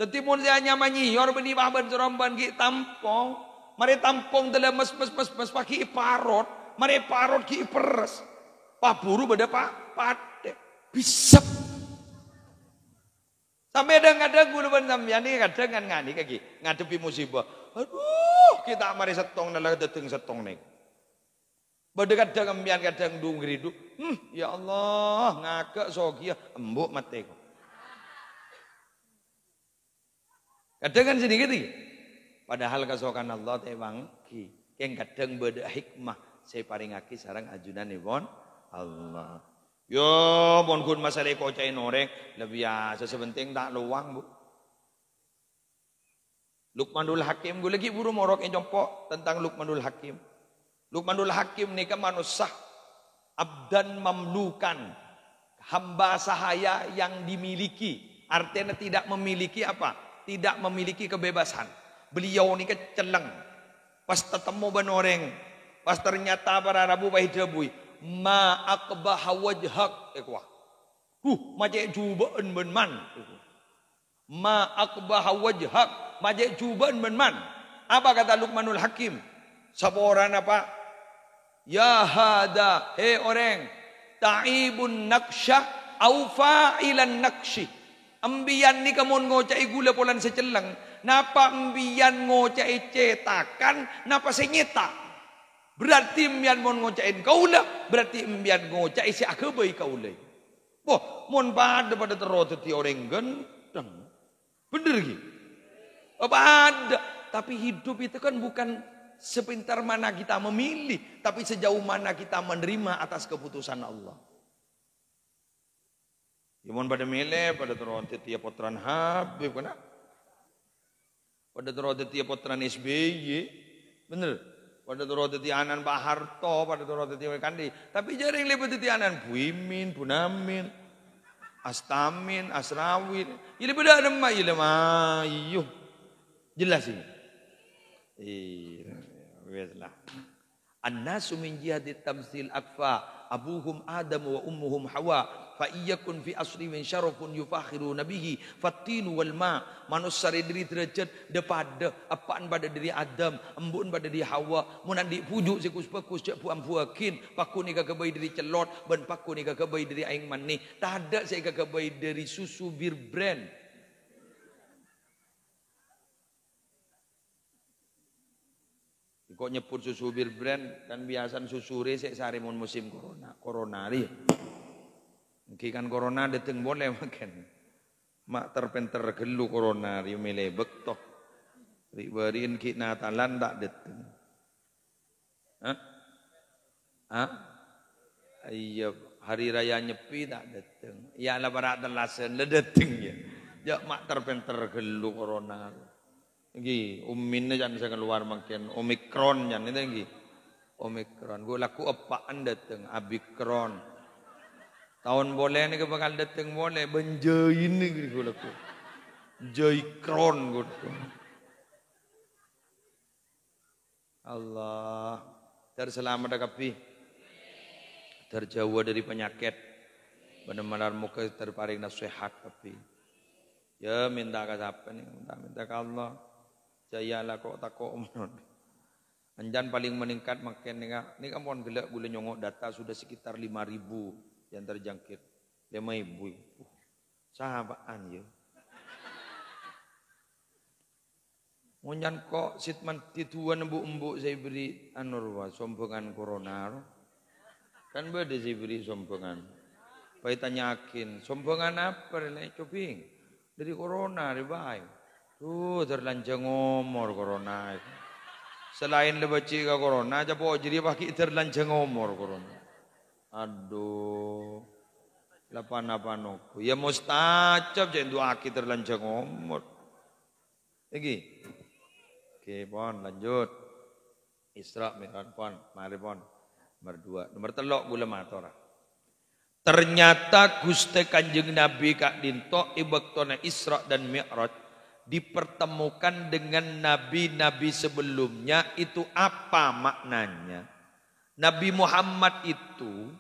Tetimun saya nyamanyi. Yor beni bah ben seromban ki tampong. Mari tampong dalam mes pakai parot. Mari parot ki peres. Pak buru bedepaten. Bisa. Sampai kadang gula ban sampean ni kadang kan ngani kaki ngadepi musibah. Aduh, kita mari setong nalah dateng setong nek. Bade kadang ambian kadang dung ridu. Ya Allah, ngake sogia embuk mate ko. Kadang kan sedikit ni. Padahal kasokan Allah teh bangki. Keng kadang bade hikmah saya paringaki sareng ajunan ibon Allah. Yo, bon kun masalah kocain oreng lebih biasa sebenting tak luang bu. Luqmanul Hakim gue lagi buru morok jompo tentang Luqmanul Hakim. Luqmanul Hakim ni kan manusia abdan mamlukan hamba sahaya yang dimiliki. Artinya tidak memiliki apa? Tidak memiliki kebebasan. Beliau ni keceleng. Pas ketemu benoreng, pas ternyata para rabu bayi debui. Ma akbaha wajhak ikhwah. Majek jubaan ben man. Ma akbaha wajhak, majek jubaan ben man. Apa kata Luqmanul Hakim? Saboran apa? Ya hada, he orang, ta'ibun naqsyah au fa'ilan naqshi. Ambian ni kamun ngocai gula polan seceleng. Napa ambian ngocai cetakan, napa senyetak? Berarti embian mon ngocain kaula, berarti embian ngocai si akabai kaula. Boh, mon pada terototi orang genteng. Bener gitu. Apa ada? Tapi hidup itu kan bukan sepintar mana kita memilih, tapi sejauh mana kita menerima atas keputusan Allah. Ya mon pada milih, pada terototi ya potran Habib kan? Pada terototi ya potran SBY, bener. Pada turut anan Pak Harto, pada turut Kandi. Tapi jaring lebih anan Buimin, Bunamin, Astamin, Asrawin. Ini beda ada mah, ini mah, iyo. Jelas ini. Weslah. An-nasu min jihati tamsil akfa, abuhum Adam wa ummuhum Hawa. Fa iyakun fi asri min syarafun yufakhiru nabihi fatinu wal ma. Manusia diri derajat depada apaan pada diri Adam, embun pada diri Hawa. Mun andi pujuk sikus pakus cek puam puakin, paku ni kagabai diri celot, ban paku ni kagabai diri aing mani. Tak ada saya kagabai dari susu bir brand. Kok nyebut susu bir brand kan biasan susure sek sare mun musim corona ri. Mungkin kan corona dateng boleh makan. Mak terpenter gelu corona ri melebek toh. Ri berin ki Natalan tak dateng. Hah? Iya hari raya Nyepi tak dateng. Ya lah barak telasen le dateng ya. Ya mak terpenter gelu corona. Lagi umminnya jangan bisa keluar makin Omikron jangan itu lagi. Omikron. Gue laku apaan dateng Abikron. Tahun boleh ni ke bakal dateng boleh benjain ni gue laku. Jaikron gue. Allah terselamat kapi. Terjauh dari penyakit. Benar-benar muka terparing nasihat kapi. Ya minta ke siapa ni? Minta ke Allah. Jayalah kok takok menon. Anjan paling meningkat makin ni kan mohon gelak boleh nyongok data sudah sekitar 5.000 yang terjangkit. 5.000. Sahabaan ya. Monyan kok sitman tituan embuk-embuk saya beri anurwa sombongan corona. Kan beda saya beri sombongan. Pai tanyakin, sombongan apa nih coping? Dari corona ribai. Tuh terlanjang ngomor corona. Selain lebaci ke corona, jabo jadi pakai terlanjang ngomor corona. Aduh, lapan aku. Ya mustajab jangan dua aki terlanjang ngomor. Lagi, oke pon lanjut. Isra Mi'raj pon, mari pon. Nomor 2, nomor 3 gula matora. Ternyata Gusti Kanjeng Nabi Kak Dinto ibaktona Isra dan Mi'raj dipertemukan dengan nabi-nabi sebelumnya. Itu apa maknanya? Nabi Muhammad itu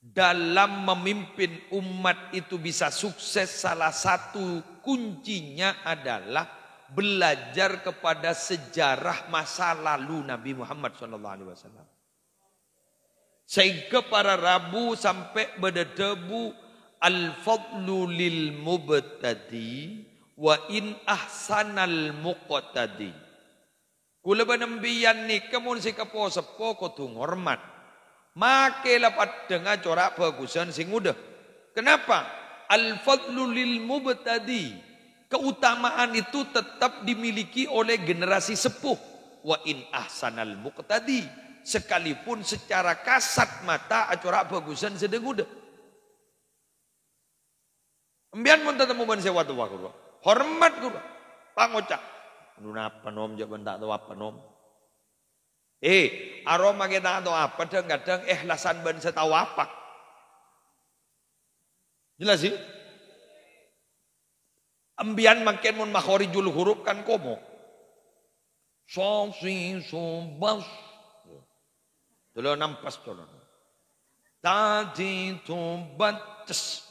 dalam memimpin umat itu bisa sukses, salah satu kuncinya adalah belajar kepada sejarah masa lalu Nabi Muhammad SAW. Sehingga para rabu sampai berdebu al-fadlu lil mubtadi wa in ahsanal muqtadi. Kula benembian ni kemun si kepo sepo kotung hormat. Make lapat dengar corak bagusan sing udah. Kenapa? Al-fadlu lil mubtadi. Keutamaan itu tetap dimiliki oleh generasi sepuh. Wa in ahsanal muqtadi. Sekalipun secara kasat mata corak bagusan sedang udah. Embian pun tetap mau sewa tu aku. Hormat guru. Pangocak. Napa nom jaban tak tahu apa nom. Aroma kita atau apa kadang-kadang ikhlasan ban setahu apa. Jelas sih? Ambian makin mun makhorijul huruf kan komo. Sosi sobas. Dulu nampas dulu. Tadi tobates.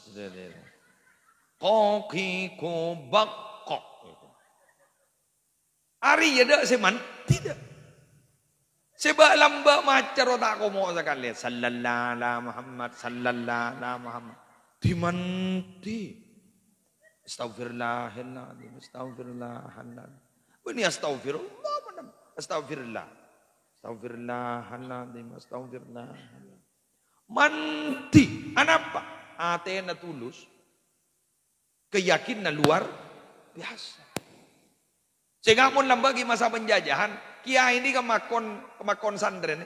Koki kobak kok. Ari ada seman tidak. Sebab lamba macar otak aku mau sekali. Sallallahu ala Muhammad, sallallahu ala Muhammad. Dimanti. Astaghfirullahaladzim, astaghfirullahaladzim. Ini astaghfirullah, astaghfirullah. Astaghfirullahaladzim, astaghfirullahaladzim. Manti. Apa? Atena tulus. Keyakinan luar biasa. Sehingga pun lambagi masa penjajahan. Kiai ini kemakon sandren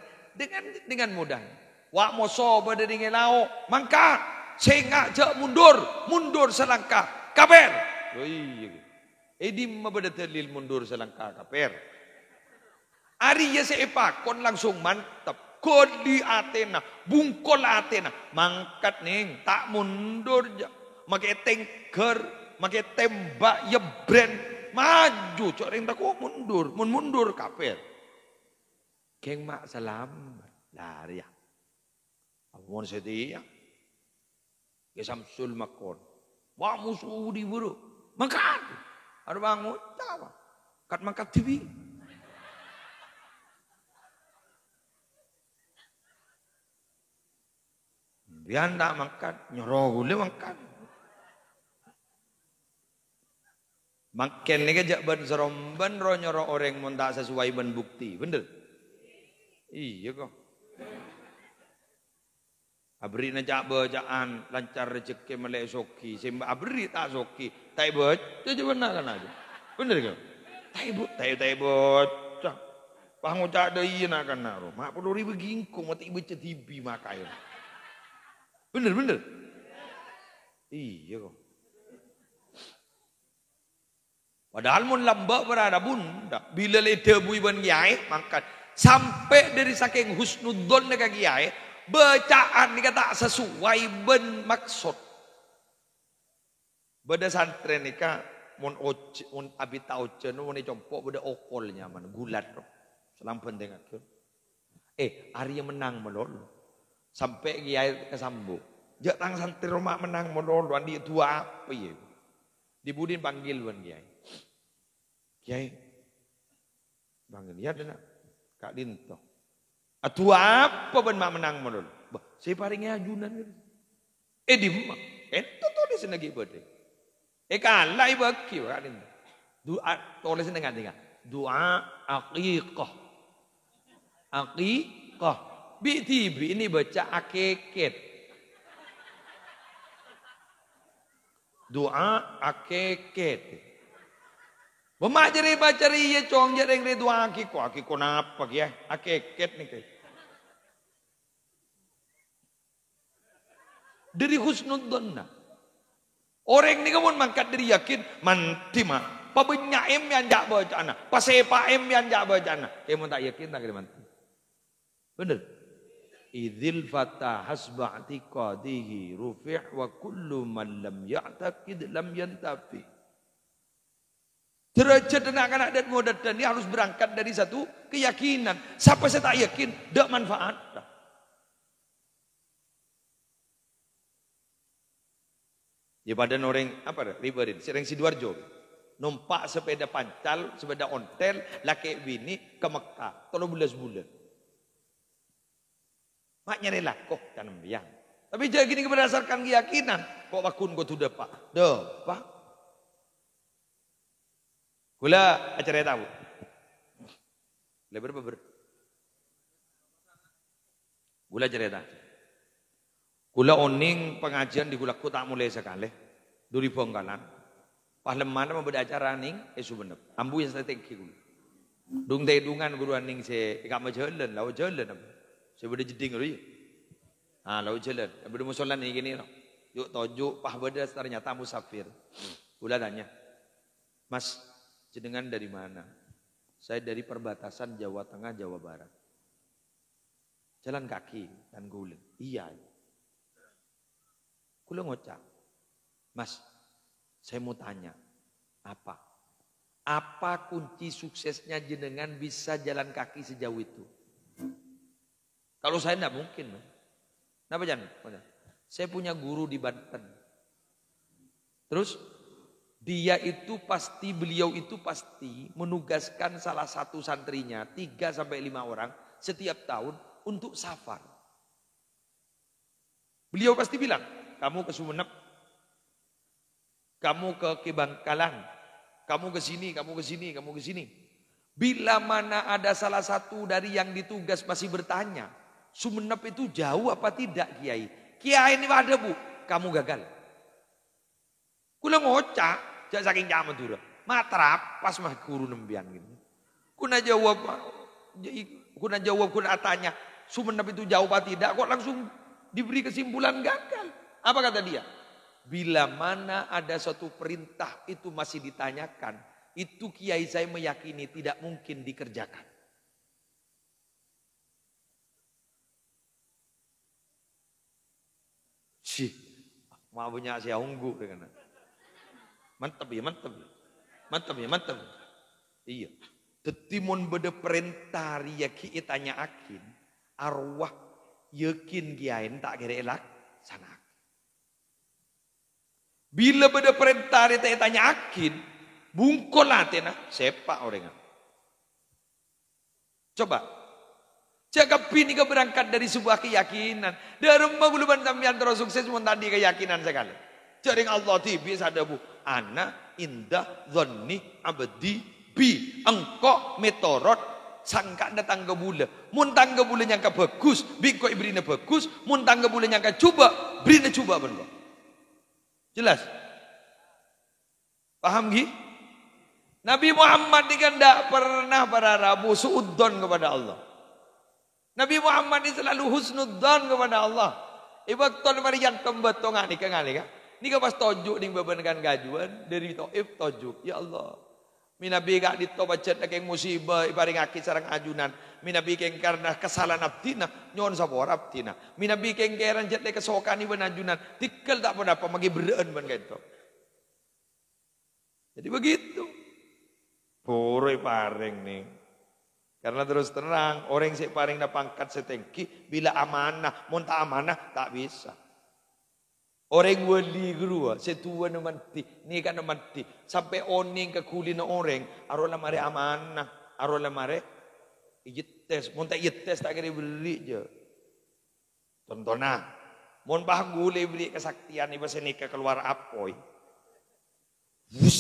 dengan mudah. Wak moso berdiri ngelau, mangka sehingga jak mundur selangkah kaper. Edi mabadatalil mundur selangkah kaper. Ari ya seepa kon langsung mantap. Kodi Athena, bungkol Athena, mangkat ning tak mundur ja. Make tengker, make tembak yebren. Maju, cok ring tak mundur, mundur kafir. Keng mak salam, lari ya. Amun sedia, ke Samsul makon. Wah musuh di buru, mangkat. Ada bangun, tawa. Kat mangkat TV. Biar tak mangkat, nyoroh boleh mangkat. Makin ni kejak ban seromban ro nyoro orang mun tak sesuai ban bukti, bener? Iya kok. Abri najak bacaan lancar rezeki melek soki, sembah abri tak soki, tak baca je benar kan aja. Bener ke? Tak baca. Pang ucap deui nak kan naro. Mak 10.000 gingkung mati baca TV makai. Bener. Iya kok. Padahal mun lamba berada bunda. Bila leda bui ban kiai mangkat. Sampai dari saking husnudzon dekat kiai. Bacaan ni kata sesuai ben maksud. Beda santren ni ka. Mun abita oce nu mun compok beda okol nyaman. Gulat. Selang penting aku. Hari yang menang melol. Sampai kiai kesambu. Jatang santri rumah menang melol. Andi tua apa ya. Dibudin panggil ban kiai. Kiai, bang lihat nak Kak Dinto. Atu apa ben mak menang menul? Bah, saya paringnya ajunan. Di mak, itu tulis lagi berde. Kalah ibaki Kak Dinto. Doa tulis dengan dengar. Doa aqiqah. Aqiqah. Bi ini baca akeket. Doa akeket. Bamak jari bacari ya cong jari ngre dua akiko napa ya akeket nih kay. Dari husnudzon na. Orang ni kamu mangkat dari yakin manti mah. Pabenya em yang jak baca anak, pasepa em yang jak baca anak. Kamu tak yakin tak kira manti. Bener. Idzil fata hasba i'tiqadihi rufi' wa kullu man lam ya'taqid lam yantafi. Derajat anak-anak dan muda dan dia harus berangkat dari satu keyakinan. Siapa saya tak yakin, tak manfaat. Ya pada orang apa riberin, sering Sidoarjo. Numpak sepeda pancal, sepeda ontel, laki bini ke Mekah. 13 bulan. Maknya rela kok tanam biang. Tapi jadi gini berdasarkan keyakinan. Kok wakun kok tuh pak? Pak. Gula acara tahu. Lebar beber. Gula cerita. Gula oning pengajian di gula tak mulai sekali. Duri Bongkalan. Pas lemah membeda acara ning esu bener. Ambu yang strategi gula. Dung tedungan guru aning se ikam jalan, lau jalan. Saya beda jeding dulu. Lau jalan. Beda musolan ni gini. Yuk tojuk pah beda ternyata musafir. Gula tanya. Mas, jenengan dari mana? Saya dari perbatasan Jawa Tengah, Jawa Barat. Jalan kaki dan gula. Iya. Gula ngocak. Mas, saya mau tanya. Apa? Apa kunci suksesnya jenengan bisa jalan kaki sejauh itu? Kalau saya tidak mungkin. Kenapa jangan? Saya punya guru di Banten. Terus beliau itu pasti menugaskan salah satu santrinya 3 sampai 5 orang setiap tahun untuk safar. Beliau pasti bilang, kamu ke Sumeneb, kamu ke Bangkalan, kamu ke sini, kamu ke sini, kamu ke sini. Bila mana ada salah satu dari yang ditugas masih bertanya, Sumeneb itu jauh apa tidak Kiai? Kiai ini ada bu, kamu gagal. Kula ngocak, jak saking jaman dulu. Matrap pas mah guru nembian gitu. Kuna jawab, kuna tanya, Sumeneb itu jauh apa tidak? Kok langsung diberi kesimpulan gagal? Apa kata dia? Bila mana ada suatu perintah itu masih ditanyakan, itu kiai saya meyakini tidak mungkin dikerjakan. Sih, mau punya saya unggu dengan. Mantap ya, mantap. Mantap ya, mantap. Iya. Tetimun beda perintah ya kiai tanya akin, arwah yakin kiai tak kira elak sana. Bila beda perintah dia tanya akin, bungkol latena sepak orang. Coba. Jaga pini ke berangkat dari sebuah keyakinan. Dari rumah buluban sampean terus sukses mun tadi keyakinan sekali. Jaring Allah tibis ada bu. Ana indah dhonni abdi bi. Engkau metorot sangka datang ke bulan. Mun tang ke bulan yang bagus, biko ibrina bagus. Mun tang ke bulan yang coba, brina coba benar. Jelas? Paham Gi? Nabi Muhammad ini kan tidak pernah berarabu suudzon kepada Allah. Nabi Muhammad ini selalu husnudzon kepada Allah. Ibakton marian pembetongan ni kengali kan? Ni pas tojuk ning bebenkan gajuan dari Taif tojuk. Ya Allah. Minabi gak ditobacet keng musibah ibaring akid sarang ajunan. Minabi keng karena kesalahan abdina nyon sapor abdina. Minabi keng keran jet le kesokani ben ajunan. Tikel tak apa magi bereen ben gitu. Jadi begitu. Puroi paring nih. Karena terus terang orang sing paring na pangkat setengki bila amanah, mun tak amanah tak bisa. Orang wali guru, setua mati, ni kan mati. Sampai oning ke kulina orang, arola mare amanah, arola mare ijetes, mun tak ijetes tak kira beli je. Contohnya, mun bah gule beli kesaktian iba senika keluar apoy. Wus,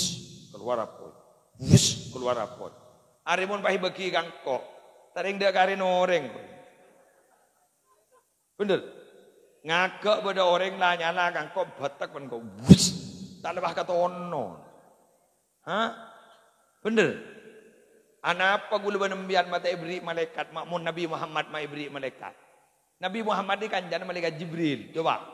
keluar apoy. Wus, keluar apoy. Ari mun bah bagi kangkok, taring dia karin orang. Bener. Ngagak pada orang lah nyala kangkok batak pun kau wus tak lebah kata ono. Hah? Bener. Anapa gula benembian mata ibri malaikat makmun Nabi Muhammad ma ibri malaikat. Nabi Muhammad ini kanjana malaikat Jibril. Coba.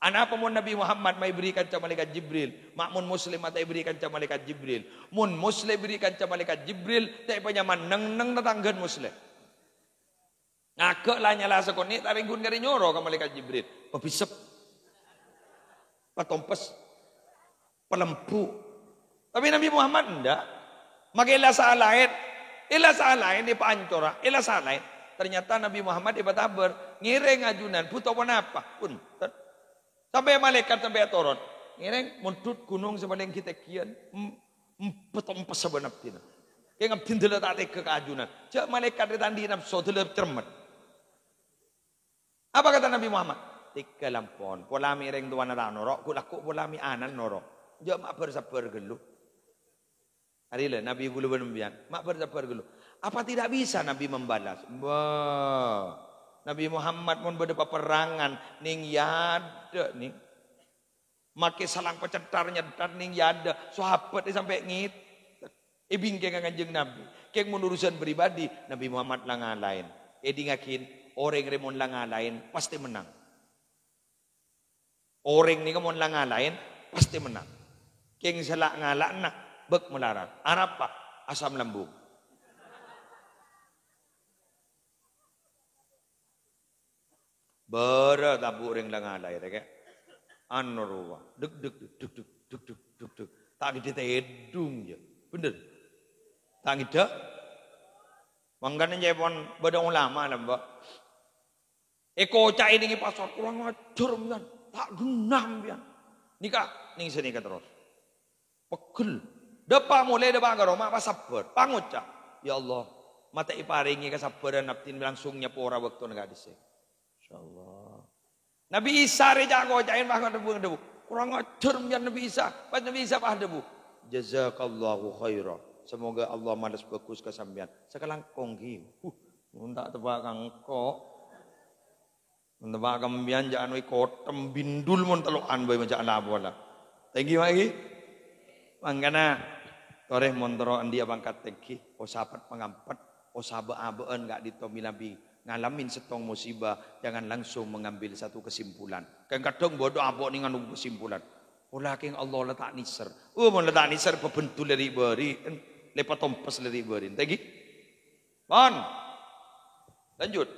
Anapa mun Nabi Muhammad ma ibri kanca malaikat Jibril. Makmun muslim mata ibri kanca malaikat Jibril. Mun muslim ibri kanca malaikat Jibril tak penyaman neng tetanggan muslim. Ngagak lah nyala sekoni taringgun kari nyoro ke malaikat Jibril. Pebisep. Patompes. Pelempu. Tapi Nabi Muhammad enggak. Maka ilah salah lain. Ilah salah lain di pancora. Ilah salah lain. Ternyata Nabi Muhammad di Bataber. Ngiring ajunan. Puto pun apa. Pun. Sampai malaikat sampai turun. Ngereng mundut gunung sebaling kita kian. Empet-empet sebenaptina. Kaya ngabdin dala tak tega keajunan. Jak malaikat ditandi nafsu dala cermet. Apa kata Nabi Muhammad? Tiga lampon. Polami reng tuan ada norok. Kulakuk polami anan norok. Jak mak bersabar geluh. Hari lah Nabi gulu benembian. Mak bersabar geluh. Apa tidak bisa Nabi membalas? Wah. Nabi Muhammad pun berdepan perangan. Ning yada ning. Make salang pecetarnya dan ning yada. Sahabat dia sampai ngit. Bingkai kanjeng Nabi. Keng menurusan pribadi. Nabi Muhammad lah ngalain. Edi ngakin. Orang remon lah ngalain. Pasti menang. Orang ni kamu lah ngalain. Pasti menang. Keng selak ngalak nak. Bek melarang. Apa? Asam lambung. Berat tabu orang lah ngalai. Anurwa. Duk duk duk duk duk duk duk duk duk. Tak kita hidung je. Bener. Tak kita. Mangkana jepon beda ulama lah mbak. Eko cai ini pasar kurang ajar mian. Tak genam mian. Nikah ning sini terus. Pegel. Depa mulai depa karo mak sabar. Panguca. Ya Allah, mata iparingi kesabaran abdin langsung nyepora waktu enggak dise. Insyaallah. Nabi Isa reja gocain bah debu. Kurang ajar mian Nabi Isa. Pas Nabi Isa bah debu. Jazakallahu khairan. Semoga Allah malas bagus kesambian. Sekarang konggi. Tak tebak kangkok. Tebak kambian jangan wei kotem bindul mon telokan bae macam ala bola. Thank you lagi. Mangkana toreh montoro andi bangkat teki. O sahabat pengampat. O sahabat abeen gak ditomi Nabi. Ngalamin setong musibah. Jangan langsung mengambil satu kesimpulan. Kan kadang bodoh abok ni nganu kesimpulan. Olaking Allah letak nisar. Mau letak nisar pebentul dari beri. Lepas tompas dari beri. Tegi. Bon. Lanjut.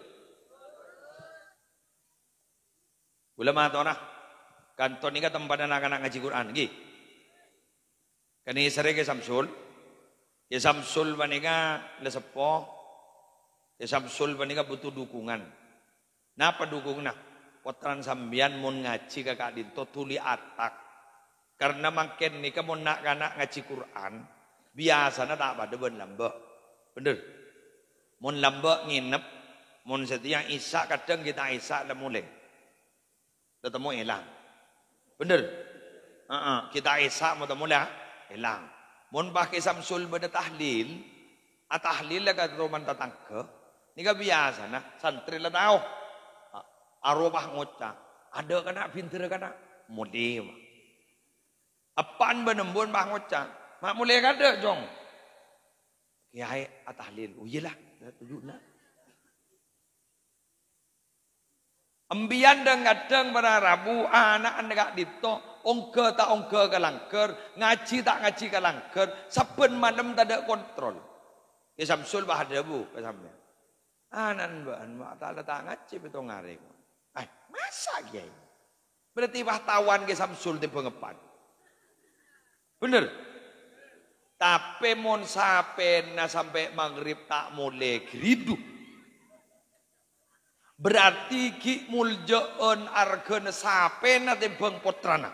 Ulama atau nah. Kantor ni kan tempat anak-anak ngaji Quran. Gi. Kani sare ke Samsul. Ya Samsul banika lesepo. Ya Samsul banika butuh dukungan. Napa dukungan? Potran sambian mun ngaji kakak dinto tuli atak. Karena makin ni kamu nak kanak ngaji Quran. Biasanya tak pada ben lambak. Bener. Mun lambak nginep. Mun setia isak kadang kita isak dah mulai. Ketemu hilang. Bener. Kita isak mau mulai hilang. Mun pakai Samsul pada tahlil. Tahlil lah kata roman tatang ke. Ni kan biasa nah. Santri lah tahu. Arwah ngocak. Ada kena pintar kena. Mulai. Apaan benembun bah ngocak. Mak mulai kada jong. Kiai tahlil. Oh iyalah, tunjuklah. Ambian dan kadang pada Rabu anak anak dito ongke tak ongke kalangker, ngaji tak ngaji kalangker, saben malam tak ada kontrol. Ya Samsul bah ada bu kesamnya. Anan mbak tak ngaji betul ngareng. Masa kiai? Berarti bah tawan ke Samsul di pengepan. Bener. Tapi mon sapena sampai maghrib tak mulai geridu. Berarti ki muljoon argana sapena tembang potrana.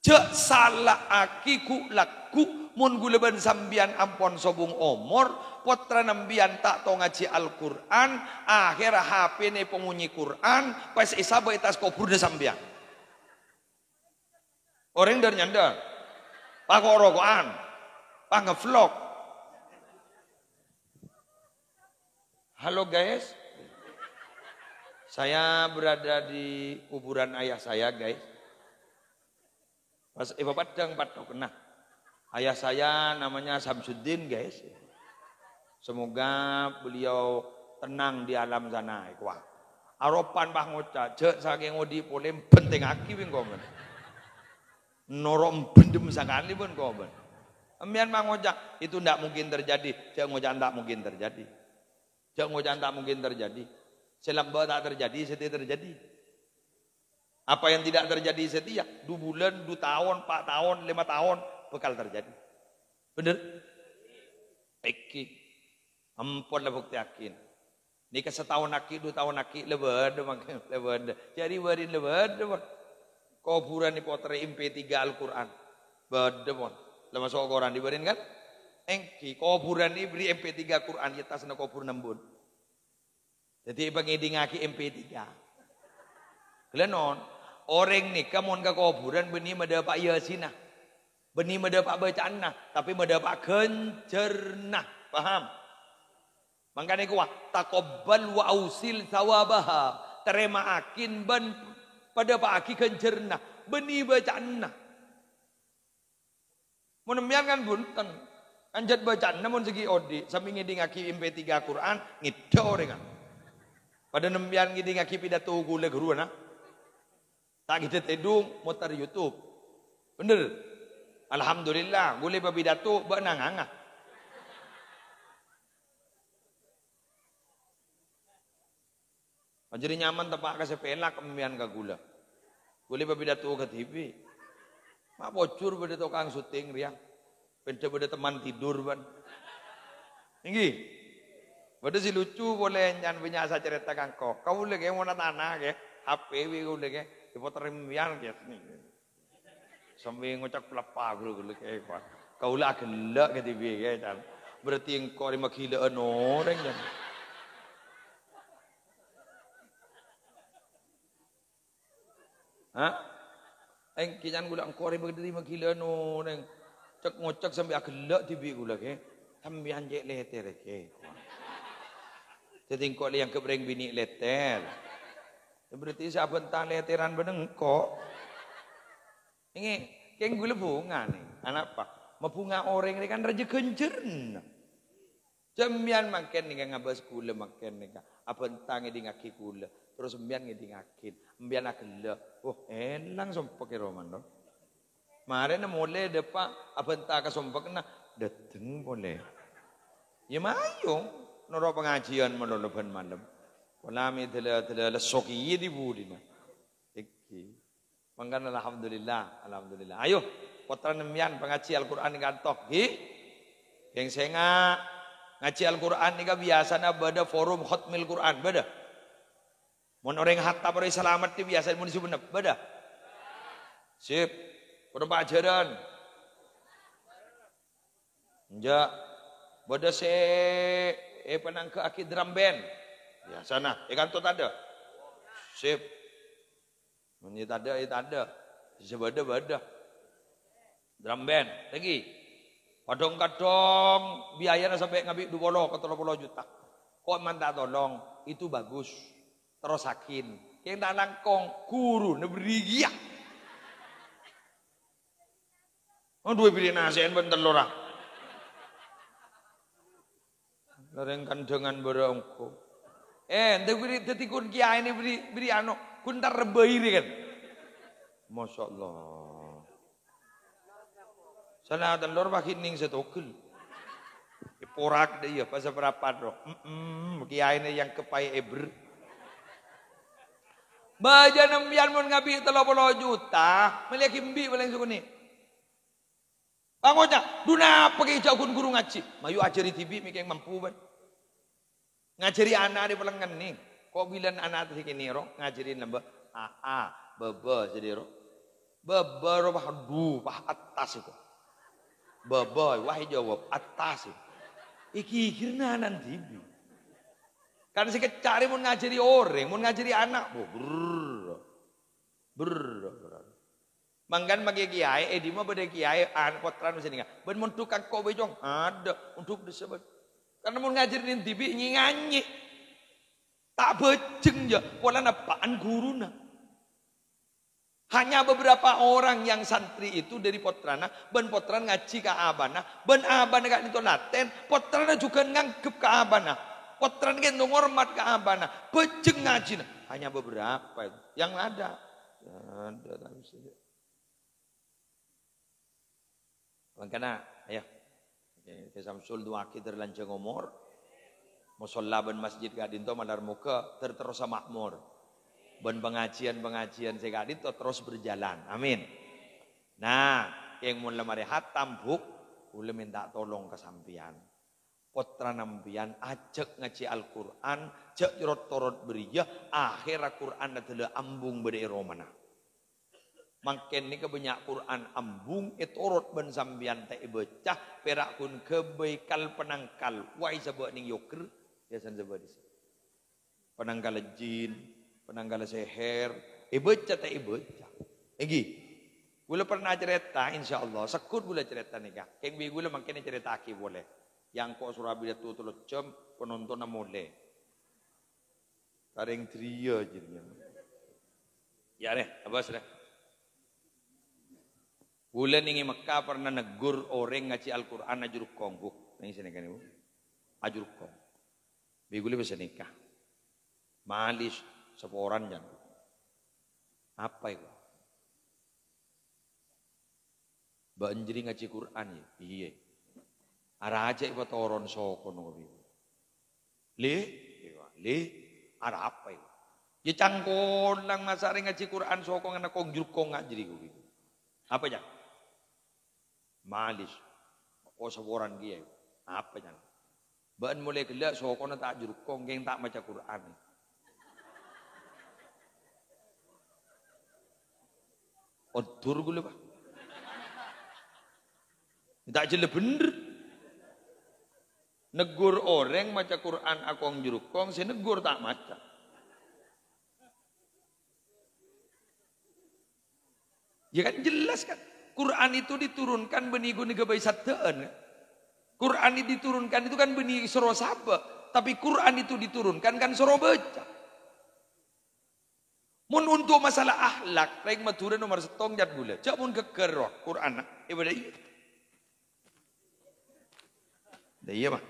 Cek salah akiku laku mun guleban sambian ampon sobung omor potra nambian tak tau ngaji Al-Quran akhir HP ne pengunyi Quran pas isabai tas kopur de sambian. Orang dari nyanda. Pak rokokan, pak ngevlog. Halo guys, saya berada di kuburan ayah saya guys. Pas bapak dang patok kena. Ayah saya namanya Samsuddin guys. Semoga beliau tenang di alam sana. Wah, aropan bah ngocak, cek saking ngodi polem penting aki bingkomen. Norom bendem sekali pun kau ben. Emian mangojak itu tidak mungkin terjadi. Jangan ngojak tak mungkin terjadi. Jangan ngojak tak mungkin terjadi. Selamba tak terjadi, setia terjadi. Apa yang tidak terjadi setia? 2 bulan, 2 tahun, 4 tahun, 5 tahun bakal terjadi. Bener? Eki. Ampun lah bukti yakin. Ini ke setahun aki, 2 tahun aki lebih ada makin lebih ada. Jadi berin lebih ada. Kuburan ni potre MP3 Al-Quran. Bedemon. Lama sok koran diberin kan? Engki kuburan ni beri MP3 Quran ya tasna kubur nembun. Jadi pangidingaki MP3. Kelenon orang ni kamun ke kuburan benih mendapat yasinah. Benih mendapat bacaan nah, tapi mendapat kencerna. Paham? Makanya kuah taqabbal wa ausil sawabaha. Terima akin ban pada pak aki kencerna. Benih bacaan nah. Menembian kan bunten. Anjat bacaan namun segi odi. Sambil ngidingaki MP3 Quran. Ngidau orang kan. Pada nembian ngidingaki pidato gula guru nah. Tak kita tedung mutar YouTube. Bener. Alhamdulillah. Gule babidato benangangah. Jadi nyaman tempat kasih pelak kembian ke gula. Gule babidato ke TV. Mak bocor pada tukang syuting riang. Pada teman tidur ban. Ini. Pada si lucu boleh nyan punya asa cerita kangkok. Kau boleh ke mau tanah ke. HP kau boleh ke. Dipoterin biang ke sini. Sambil ngocak pelapa gulu ke. Kau lah gelak ke TV ke. Berarti engkau lima kiloan orang kan. Hah? Kian gula engkau berarti 5 kiloan orang. Cek ngocak sampai gelak TV gula ke. Tambihan je leter ke. Jadi engkau yang kebereng bini leter. Berarti siapa entah leteran benengkok. Ini keng gula bunga nih. Anak apa? Mabunga orang ini kan raja kencerna. Jamian makan nih ngabas gula makan nih. Apa entah ngedi ngaki gula. Terus mbian ngedi ngakin. Mbian akelak. Oh elang sompak roman dong. Mare na mulai depa apa entah kasompak na dateng boleh. Ya mayong noro pengajian meloloban malam. Walami tela lesoki di budina. Iki. Mangkan alhamdulillah. Ayo putra nemian pengaji Al-Qur'an kantok gi. Yang senga ngaji Al-Qur'an ni biasa na bada forum khatmil Qur'an bada. Mun orang hatta baru selamat ni biasa mun disebut bada. Sip. Berapa ajaran? Enggak. Bada se penang ke aki drum band. Ya sana. Ikan tu tak ada. Sip. Ini tak ada. Sebada. Drum band. Lagi. Kadang-kadang biayanya sampai ngabik 20 ke 30 juta. Kok mantap tolong. Itu bagus. Terus sakin. Yang tak langkong. Guru. Neberigia. Oh dua pilih nasihan bentar lorah. Lareng kandengan berongko. Ente beri tetikun kiai ini beri anu kuntar rebairi kan. Masya Allah. Salah dan lor makin ning setokil. Porak dia pas berapa doh. Kiai ini yang kepai eber. Baja nembian mun ngabi 30 juta, melihat kimbi paling suku ni. Bangunnya, duna pakai jauhun guru ngaji. Mayu ajari TV mikir mampu ban. Ngajari anak di pelengan nih. Kok bilang anak tadi kini ro ngajarin lembah beba jadi ro. Beba ro bah atas itu. Beba wah jawab atas itu. Iki kirna nanti TV. Karena si cari mau ngajari orang, mau ngajari anak, Manggan bagi kiai, di mana pada kiai anak potran mesti dengar. Ben untuk kau bejong ada untuk disebut. Karena mau ngajarin TV nyanyi, tak beceng je. Pola apaan guruna. Hanya beberapa orang yang santri itu dari potrana, ben potran ngaji ke abana, ben abana gak itu laten, potrana juga ngangkep ke abana, potran gendong hormat ke abana, beceng ngaji. Hanya beberapa itu. Yang ada tak bisa. Makanya, ayo. Ke Samsul dua kita terlancang umur. Musolla ben masjid kadinto malar muka terus makmur. Ben pengajian saya kadinto terus berjalan. Amin. Nah, yang mulai marehat tambuk, boleh minta tolong ke sampian. Potra nampian ajak ngaji Al-Quran, cek jorot torot beria, akhir Al-Quran adalah ambung beri romana. Makin ni kebanyak Quran ambung etorot ben sambian tak baca perak kun kebaikal penangkal wai sebab ning yoker biasan sebab dis. Penangkal jin, penangkal seher, baca tak baca. Egi. Gula pernah cerita insyaallah sekut gula cerita nikah. Keng bi gula makin cerita aki boleh. Yang kok Surabaya tu jam penonton mole. Kareng tria jadinya. Ya deh, abas deh. Bulan ini Mekah pernah negur orang ngaji Al-Quran ajur kong. Ini sini kan ibu. Ajur kong. Biguli bisa nikah. Malis seporan jangan. Apa itu? Banjiri ngaji Quran ya. Iya. Ara aja ibu toron sokon ngobi. Le, ara apa itu? Ya cangkon lang masari ngaji Quran sokong anak kong jur kong ngajiri ngobi. Apa jangan? Malis. Oh seorang dia. Apa jangan? Bahan mulai kelak sokona tak jurukong geng tak baca Quran. Odur gula pak. Tak jelas bener. Negur orang baca Quran akong jurukong, saya negur tak baca. Ya kan jelas kan. Quran itu diturunkan benigu negabai sataan. Quran itu diturunkan itu kan benih soro saba. Tapi Quran itu diturunkan kan soro baca. Mun untuk masalah akhlak, lain matura nomor setong jat gula. Cak mun kekerok Quran. Ibadah iya. Dah iya mah.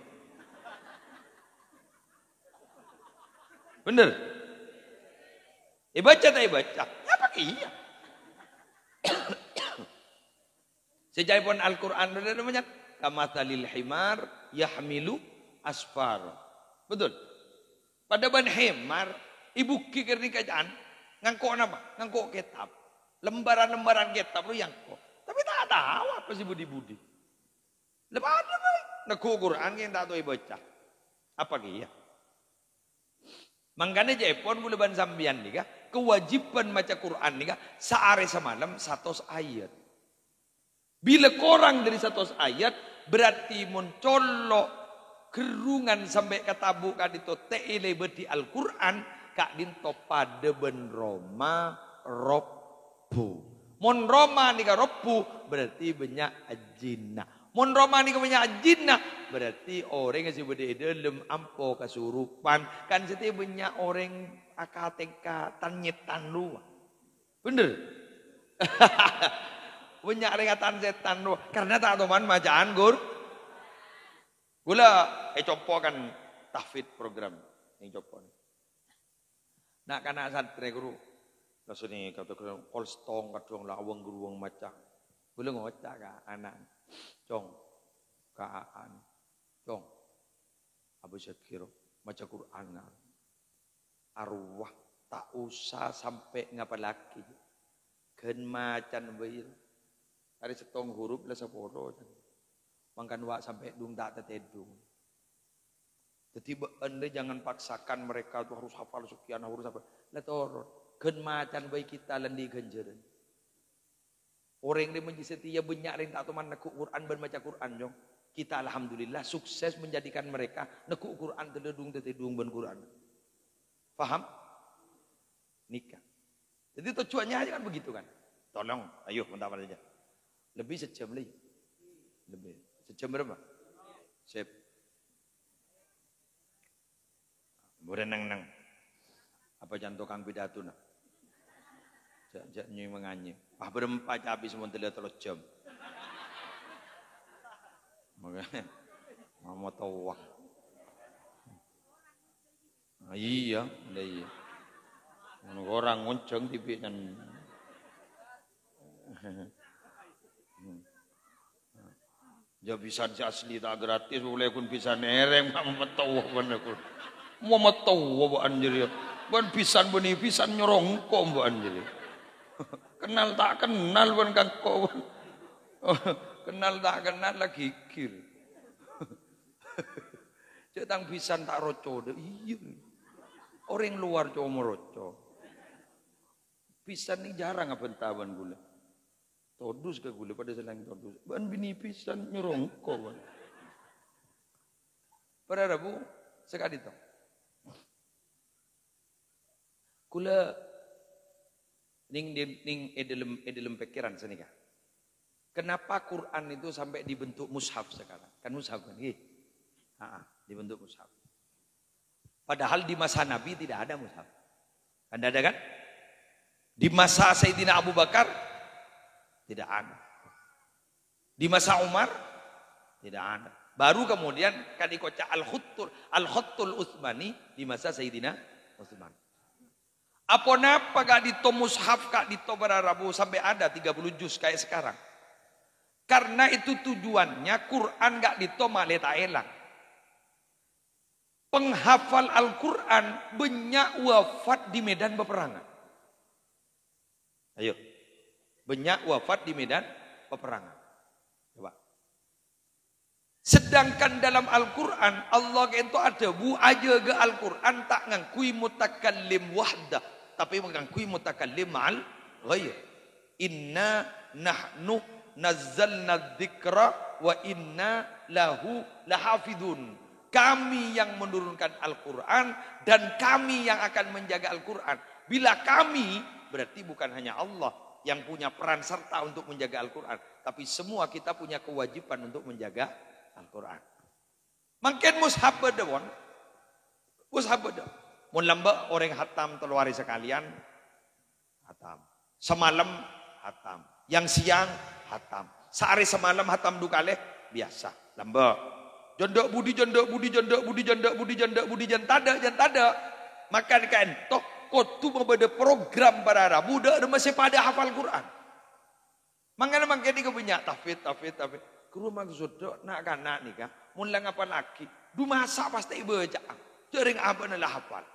Bener. Baca tak baca. Ya pakai iya. Sejak pun Al-Quran ada namanya kamathalil himar yahmilu asfar. Betul. Pada ban himar ibu kikir ni kajaan ngangkok apa? Ngangkok kitab. Lembaran-lembaran kitab lu yang kok. Tapi tak tahu apa sih budi-budi. Lepas ada baik. Nak Quran yang tak tahu baca. Apa kia? Makanya Jepun boleh ban sambian ni kah? Kewajiban baca Quran ni kah? Sehari semalam 100 ayat. Bila korang dari 100 ayat berarti mencolok kerungan sampai katabu kadito teile beti Al-Quran kak dinto pada ben Roma robbu. Mon Roma ni ka robbu berarti banyak ajina. Mon Roma ni ka banyak ajina berarti orang yang sebede dalam ampo kasurupan kan setiap banyak orang akateka tanyetan lu. Bener? Banyak ringatan setan lu. Karena tak teman bacaan gur. Gula copo kan tahfidz program yang copo. Nak kana santri guru. Lasuni kata guru kolstong kadung lawang guruang maca. Gula ngoca ka anak. Cong. Kaan. Cong. Abu Syakir maca Quran. Arwah tak usah sampai ngapa laki. Ken macan bayi. Hari setong huruf lah sepuluh. Mangkan wak sampai dung tak tetedung. Jadi anda jangan paksakan mereka tu harus hafal sekian harus hafal. Letor, ken macan baik kita lendi genjeran. Orang yang menjadi setia banyak yang tak teman nekuk Quran dan baca Quran jong. Kita alhamdulillah sukses menjadikan mereka nekuk Quran teledung tetedung ban Quran. Faham? Nikah. Jadi tujuannya aja kan begitu kan. Tolong, ayo bentar aja. Lebih sejam lagi. Lebih. Sejam berapa? Sip. Boleh nang. Apa jantung kang pidato nak? Jak nyi menganyi. Ah berempat habis semua terlihat 3 jam. Makanya mau tahu. Iya, iya. Orang ngonceng tipe kan. Ya bisa asli tak gratis boleh kun bisa nereng mau tahu bener kun. Mau tahu apa anjir. Ban pisan beni pisan nyorong kok mbok anjir. Kenal tak kenal ban kangko. Kenal tak kenal lagi kir. Cek tang pisan tak roco. Iya. Orang luar cuma roco. Pisan ni jarang apa tawan gula. Todus ke gula pada selang todus. Ban bini pisan nyerongko. Pada Rabu sekali tu. Kula ning dalam pikiran senika. Kenapa Quran itu sampai dibentuk mushaf sekarang? Kan mushaf kan? Dibentuk mushaf. Padahal di masa Nabi tidak ada mushaf. Anda ada kan? Di masa Sayyidina Abu Bakar tidak ada. Di masa Umar tidak ada. Baru kemudian kan dikocak Al-Khattul Utsmani di masa Sayyidina Utsman. Apa napa gak dito mushaf gak dito Rabu sampai ada 30 juz kayak sekarang. Karena itu tujuannya Quran gak dito maleta elang. Penghafal Al-Quran banyak wafat di medan peperangan. Ayo. Banyak wafat di medan peperangan. Coba. Sedangkan dalam Al-Quran Allah itu ada bu aja ke Al-Quran tak ngangkui mutakallim wahdah. Tapi mengangkui mutakallim ma'al ghair. Inna nahnu nazzalna dzikra wa inna lahu lahafidun. Kami yang menurunkan Al-Quran dan kami yang akan menjaga Al-Quran. Bila kami berarti bukan hanya Allah yang punya peran serta untuk menjaga Al-Quran. Tapi semua kita punya kewajiban untuk menjaga Al-Quran. Makin mushaf bedewon. Mushaf bedewon. Mun lamba orang hatam telur hari sekalian. Hatam. Semalam hatam. Yang siang hatam. Sehari semalam hatam dukale biasa. Lamba. Jondok budi jantada. Maka kan toh kotu membeda program para Arab budak masih pada hafal Quran. Mangana di kebanyak tafid. Kru maksud nak kanak ni kah? Mulang apa laki? Du masa pasti baca. Jering apa nak hafal.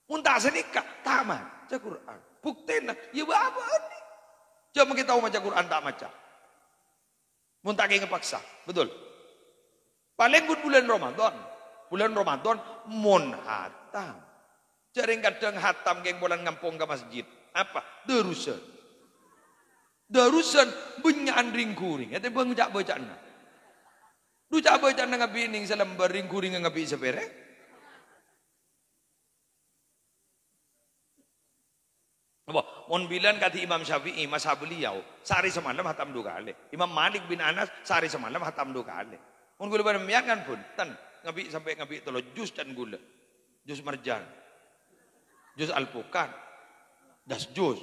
Mun tak sedikah tamat baca Quran. Buktinya ya apa ni? Cuma kita tahu baca Quran tak baca. Mun tak ngepaksa, betul. Paling good bulan Ramadan. Bulan Ramadan mun hatam. Jaring kadang hatam geng bulan ngampung ke masjid. Apa? Darusan. Darusan benyakan ringkuring. Itu bang cak bacaan. Du cak bacaan ngabi ning selembar ringkuring ngabi sepere. Apa? Mun bilan kata Imam Syafi'i masa beliau sehari semalam hatam 2 kali. Imam Malik bin Anas sehari semalam hatam 2 kali. Mun gula baremian kan pun tan ngabi sampai ngabi tolo jus dan gula. Jus marjan. Jus alpukat. Das jus.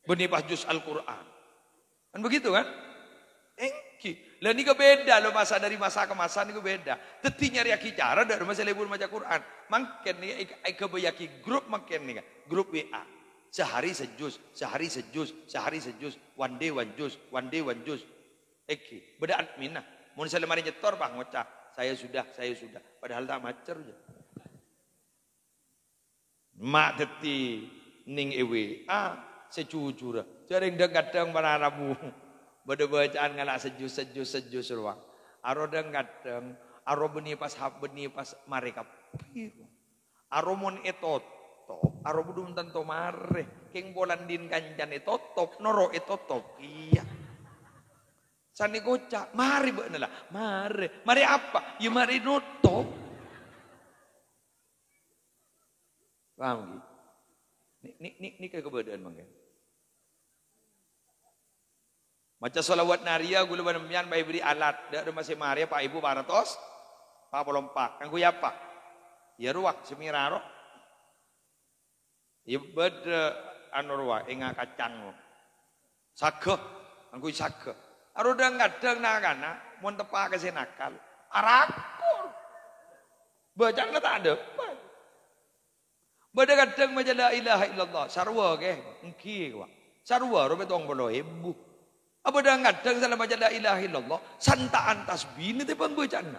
Benipas jus Al-Quran. Kan begitu kan? Engki. Lah ni ke beda lo masa dari masa ke masa ni ke beda. Teti nyari aki cara dari masa lebur baca Quran. Makin ni ke bayaki grup makin ni kan. Grup WA. Sehari sejus, sehari sejus, sehari sejus. One day one jus, one day one jus. Eki. Beda adminah. Mun salemari nyetor bang ngocah. Saya sudah. Padahal tak macer je. Mak teti ning EWA secujur. Jaring kadang para Rabu. Bada bacaan ngalak sejus ruang. Aro kadang aro beni pas mereka piru. Aro mun etotop, aro budum tanto mare. Keng bolan din kancan etotop, noro etotop. Iya. Sani kocak, mari bener lah, mari apa? Ya mari nutup. Paham gitu? Ini kayak keberadaan mangga. Macam salawat naria gula banamian bayi beri alat. Dak ada masih maria pak ibu baratos, pak polompak. Kan kuya apa? Ya ruak semiraro. Ya beda anorwa enga kacang. Sage, kan kuy sage. Aro kadang nakana, mun tepak ke nakal. Arakul. Bacaan tak ada. Bada kadang macam la ilaha illallah. Sarwa ke? Engki ke? Sarwa ro betong bolo ibu. Apa kadang salah macam la ilaha illallah. Santaan tasbih ni tepang bacaan.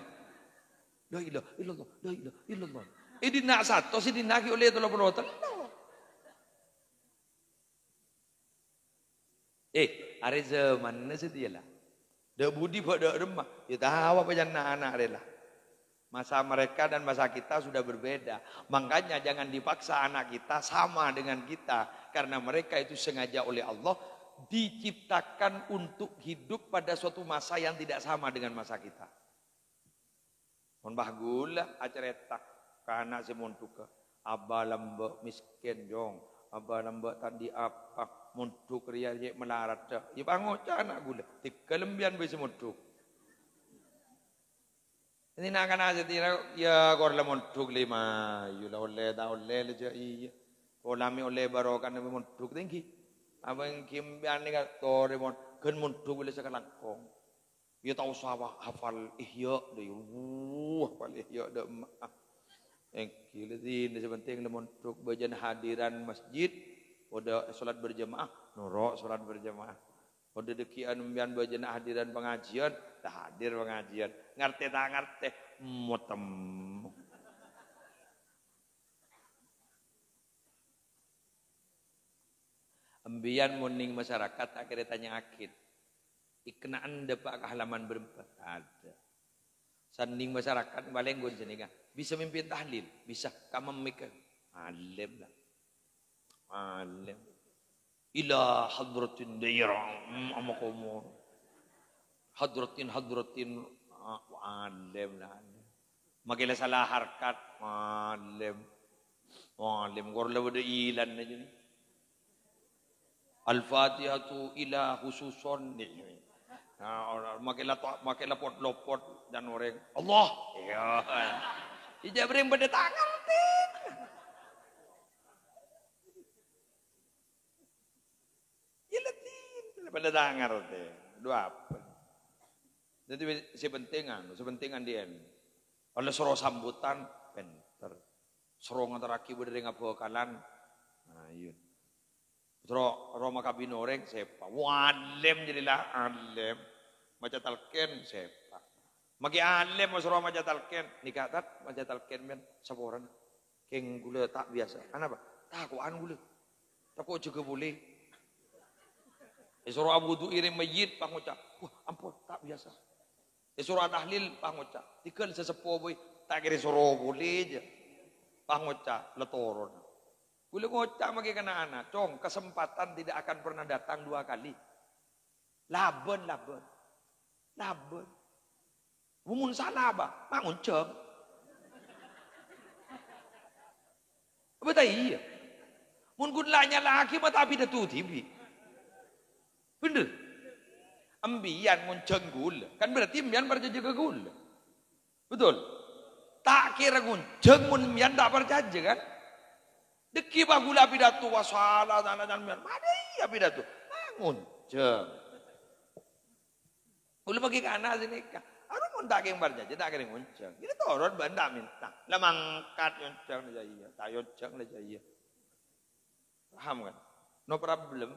La ilaha illallah, la ilaha illallah. Ini nak satu si dinaki oleh tolong perawatan. Hari zaman ni sedialah. Dah budi pada rumah. Ya tahu apa jangan anak dia lah. Masa mereka dan masa kita sudah berbeda. Makanya jangan dipaksa anak kita sama dengan kita. Karena mereka itu sengaja oleh Allah diciptakan untuk hidup pada suatu masa yang tidak sama dengan masa kita. Mon bahgula acerita kana si montuka. Aba lambe miskin jong. Aba lambe tadi apa montuk ria je melarat. Ya pangoca anak gula. Tikelembian be si montuk. Ini nak kana setira ya kor la montuk lima. Yula oleh da oleh le je iya. Olami oleh barokan be montuk tinggi. Abang kimbian ni kat tore mon ken montuk boleh sekalangkong. Dia tahu sawah hafal ihya deh. Hafal ihya dah. Gila sih, ini sepenting lemon truk bajan hadiran masjid. Udah solat berjamaah, norok solat berjamaah. Udah dekian membian bajan hadiran pengajian, dah hadir pengajian. Ngerti tak ngerti, motem. Ambian muning masyarakat akhirnya tanya akid. Ikenaan dapat ke halaman berempat ada. Sanding masyarakat balenggon sini kan. Bisa mimpin tahlil, bisa kamu mikir. Alim lah. Alim. Ila hadratin dairah amakomo. Hadratin alim lah. Makila salah harkat alim. Alim korla bada ilan aja ni. Al-Fatihatu ila khususon ni. Makilah pot lopot dan orang Allah. Ya. Ija bering pada tangan tin. Ilatin pada tangan tin. Dua apa? Jadi sepentingan dia. Oleh suruh sambutan penter. Suruh ngantaraki berdering apa kalan. Nah, iya. Terus Roma kabin orang sepa. Walem jadilah alem. Maca talken sepa. Magi alem mas Roma maca talken. Nikatat maca talken men saboran. Keng gula tak biasa. Kenapa? Takuan gula. Takut juga boleh. Surah Abu Du irim mayit pangucap. Wah ampun tak biasa. Surah tahlil pangucap. Tikal sesepuh boy. Tak kira surah boleh je. Pangucap letoron. Gula ngocak magi kena anak. Cong kesempatan tidak akan pernah datang dua kali. Laban. Mumun salah ba, bangun ceng. Betul iya. Mun gulanya laki mata tapi dah tu tibi. Bener. Ambian mun ceng gula. Kan berarti ambian berjaga ke gula. Betul. Tak kira ngunceng mun ambian tak berjaga kan. Deki ba gula pidato wasala dan ambian. Mana iya pidato? Bangun ceng. Ulu bagi kana sini kan. Aru mun tak keng berjaja tak kira ngunceng. Ini torot benda minta. Lah mangkat ngunceng aja iya. Tak ngunceng aja iya. Paham kan? No problem.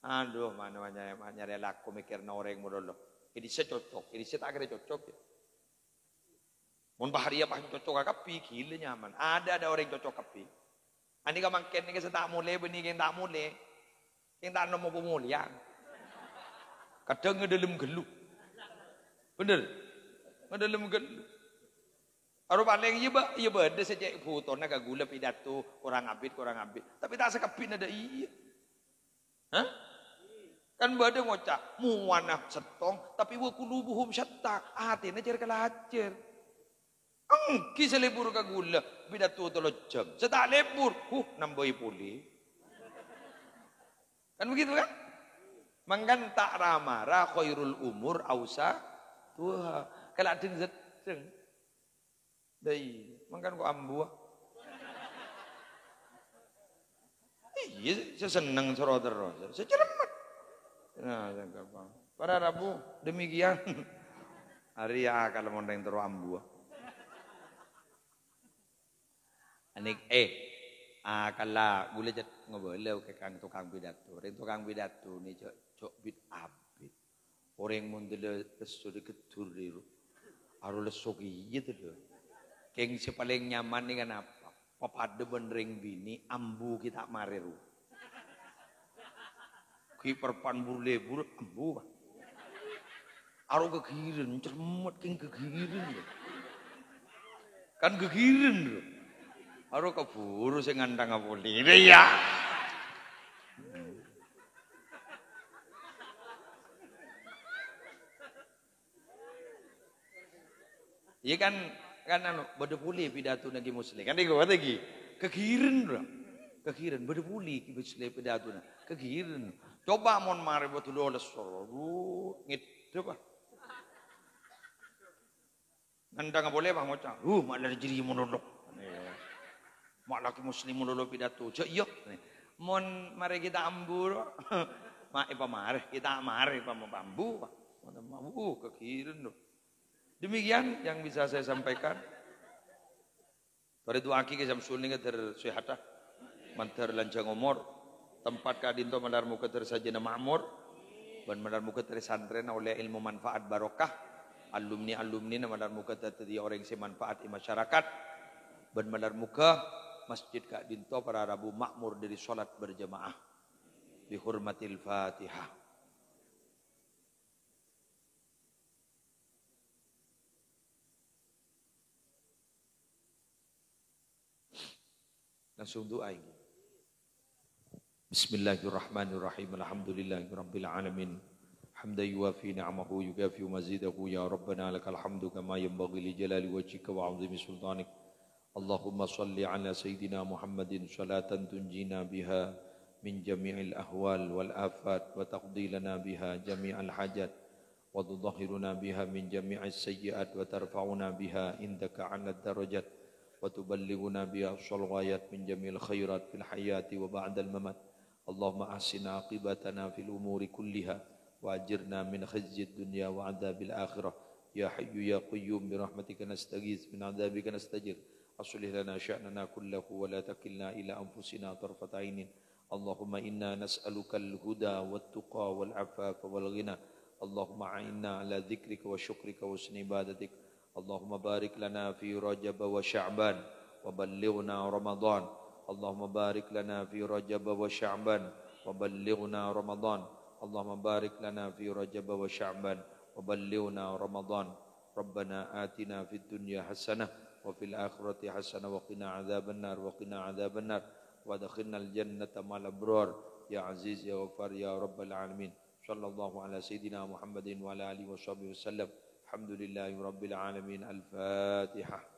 Aduh, mana nyari laku mikir na orang modal. Ini saya cocok. Ini saya tak kira cocok ya. Mun baharia paham cocok kapi, gila nyaman. Ada orang cocok kapi. Ani ka mangken ni ka tak mulai benih yang tak mulai. Yang tak nomo pemulihan. Kadang ngedalam geluk. Bener? Ngedalam geluk. Aru paling iya ada saja foto na kagula pidato orang abid. Tapi tak sekepin ada iya. Hah? Kan bada ngocak muwanah setong tapi wa kulubuhum syatta. Atine cer kalacer. Engki selebur kagula pidato tolojam. Setak lebur, nambah pulih. Kan begitu kan? Mangkan tak ramara khairul umur ausa tuha. Kalau ada zeteng. Dai, mangkan kok ambu. Iya, saya senang soro terus. Saya cermat. Nah, gampang. Para Rabu demikian. Hari ya kalau mau neng terus ambu. Anik kala gula jet ngobrol ke kang tukang pidato. Ring tukang pidato ni cok bit abit. Orang mundele lesu ketur diru. Aru lesuk iya tu deh. Keng si paling nyaman ni kan apa? Papade benring bini ambu kita mareru. Ki perpan burle ambu. Aru kegiren cermet keng kegiren. Kan gegiren lho. Aro keburu sing ngandang apoli. Ya. Iya kan anu bade puli pidato nagi muslim. Kan iku lagi. Kegiren lho. Kegiren bade puli ki muslim pidato na. Kegiren. Coba mon mare betul oleh soro. Ngit apa? Ngandang boleh bang ngocang. Mak dari jiri monolog. Mak laki muslim monolog pidato. Cak iya. Mon mare kita ambur. Mak ipa mare kita mare ipa mau bambu. Kegiren lho. Demikian yang bisa saya sampaikan. Pada dua aki ke Samsul ni keter sehatah, mantar lancang umur, tempat kadinto mandar muka ter sajana makmur, dan mandar muka ter santren oleh ilmu manfaat barokah, alumni na mandar muka ter orang yang manfaat di masyarakat, dan mandar muka masjid kadinto para Rabu makmur dari solat berjamaah, bihurmatil Fatihah. Langsung doa ini. Bismillahirrahmanirrahim. Alhamdulillahirabbil alamin. Hamdan yuwafi ni'amahu yukafi mazidahu ya rabbana lakal hamdu kama yanbaghi li jalali wajhika wa 'azimi sultanik. Allahumma shalli ala sayidina Muhammadin salatan tunjina biha min jami'il ahwal wal afat wa taqdi lana biha jami'al hajat wa tudahhiruna biha min jami'is sayyi'at wa tarfa'una biha indaka 'ala darajat وتبلغنا بها الصلوات من جميع الخيرات في الحياة وبعد الممات اللهم أحسن عاقبتنا في الأمور كلها وأجرنا من خزي الدنيا وعذاب الآخرة يا حي يا قيوم برحمتك نستغيث من عذابك نستجر أصلح لنا شأننا كله ولا تكلنا إلى أنفسنا طرفة عين اللهم إنا نسألك الهدى والتقى والعفاف والغنى اللهم أعنا على ذكرك وشكرك وحسن عبادتك اللهم بارك لنا في رجب وشعبان وبلغنا رمضان اللهم بارك لنا في رجب وشعبان وبلغنا رمضان اللهم بارك لنا في رجب وشعبان وبلغنا رمضان ربنا آتنا في الدنيا حسنة وفي الآخرة حسنة وقنا عذاب النار وادخلنا الجنة مع الأبرار يا عزيز يا غفار يا رب العالمين صلى الله على سيدنا محمد وعلى آله وصحبه وسلم الحمد لله رب العالمين الفاتحة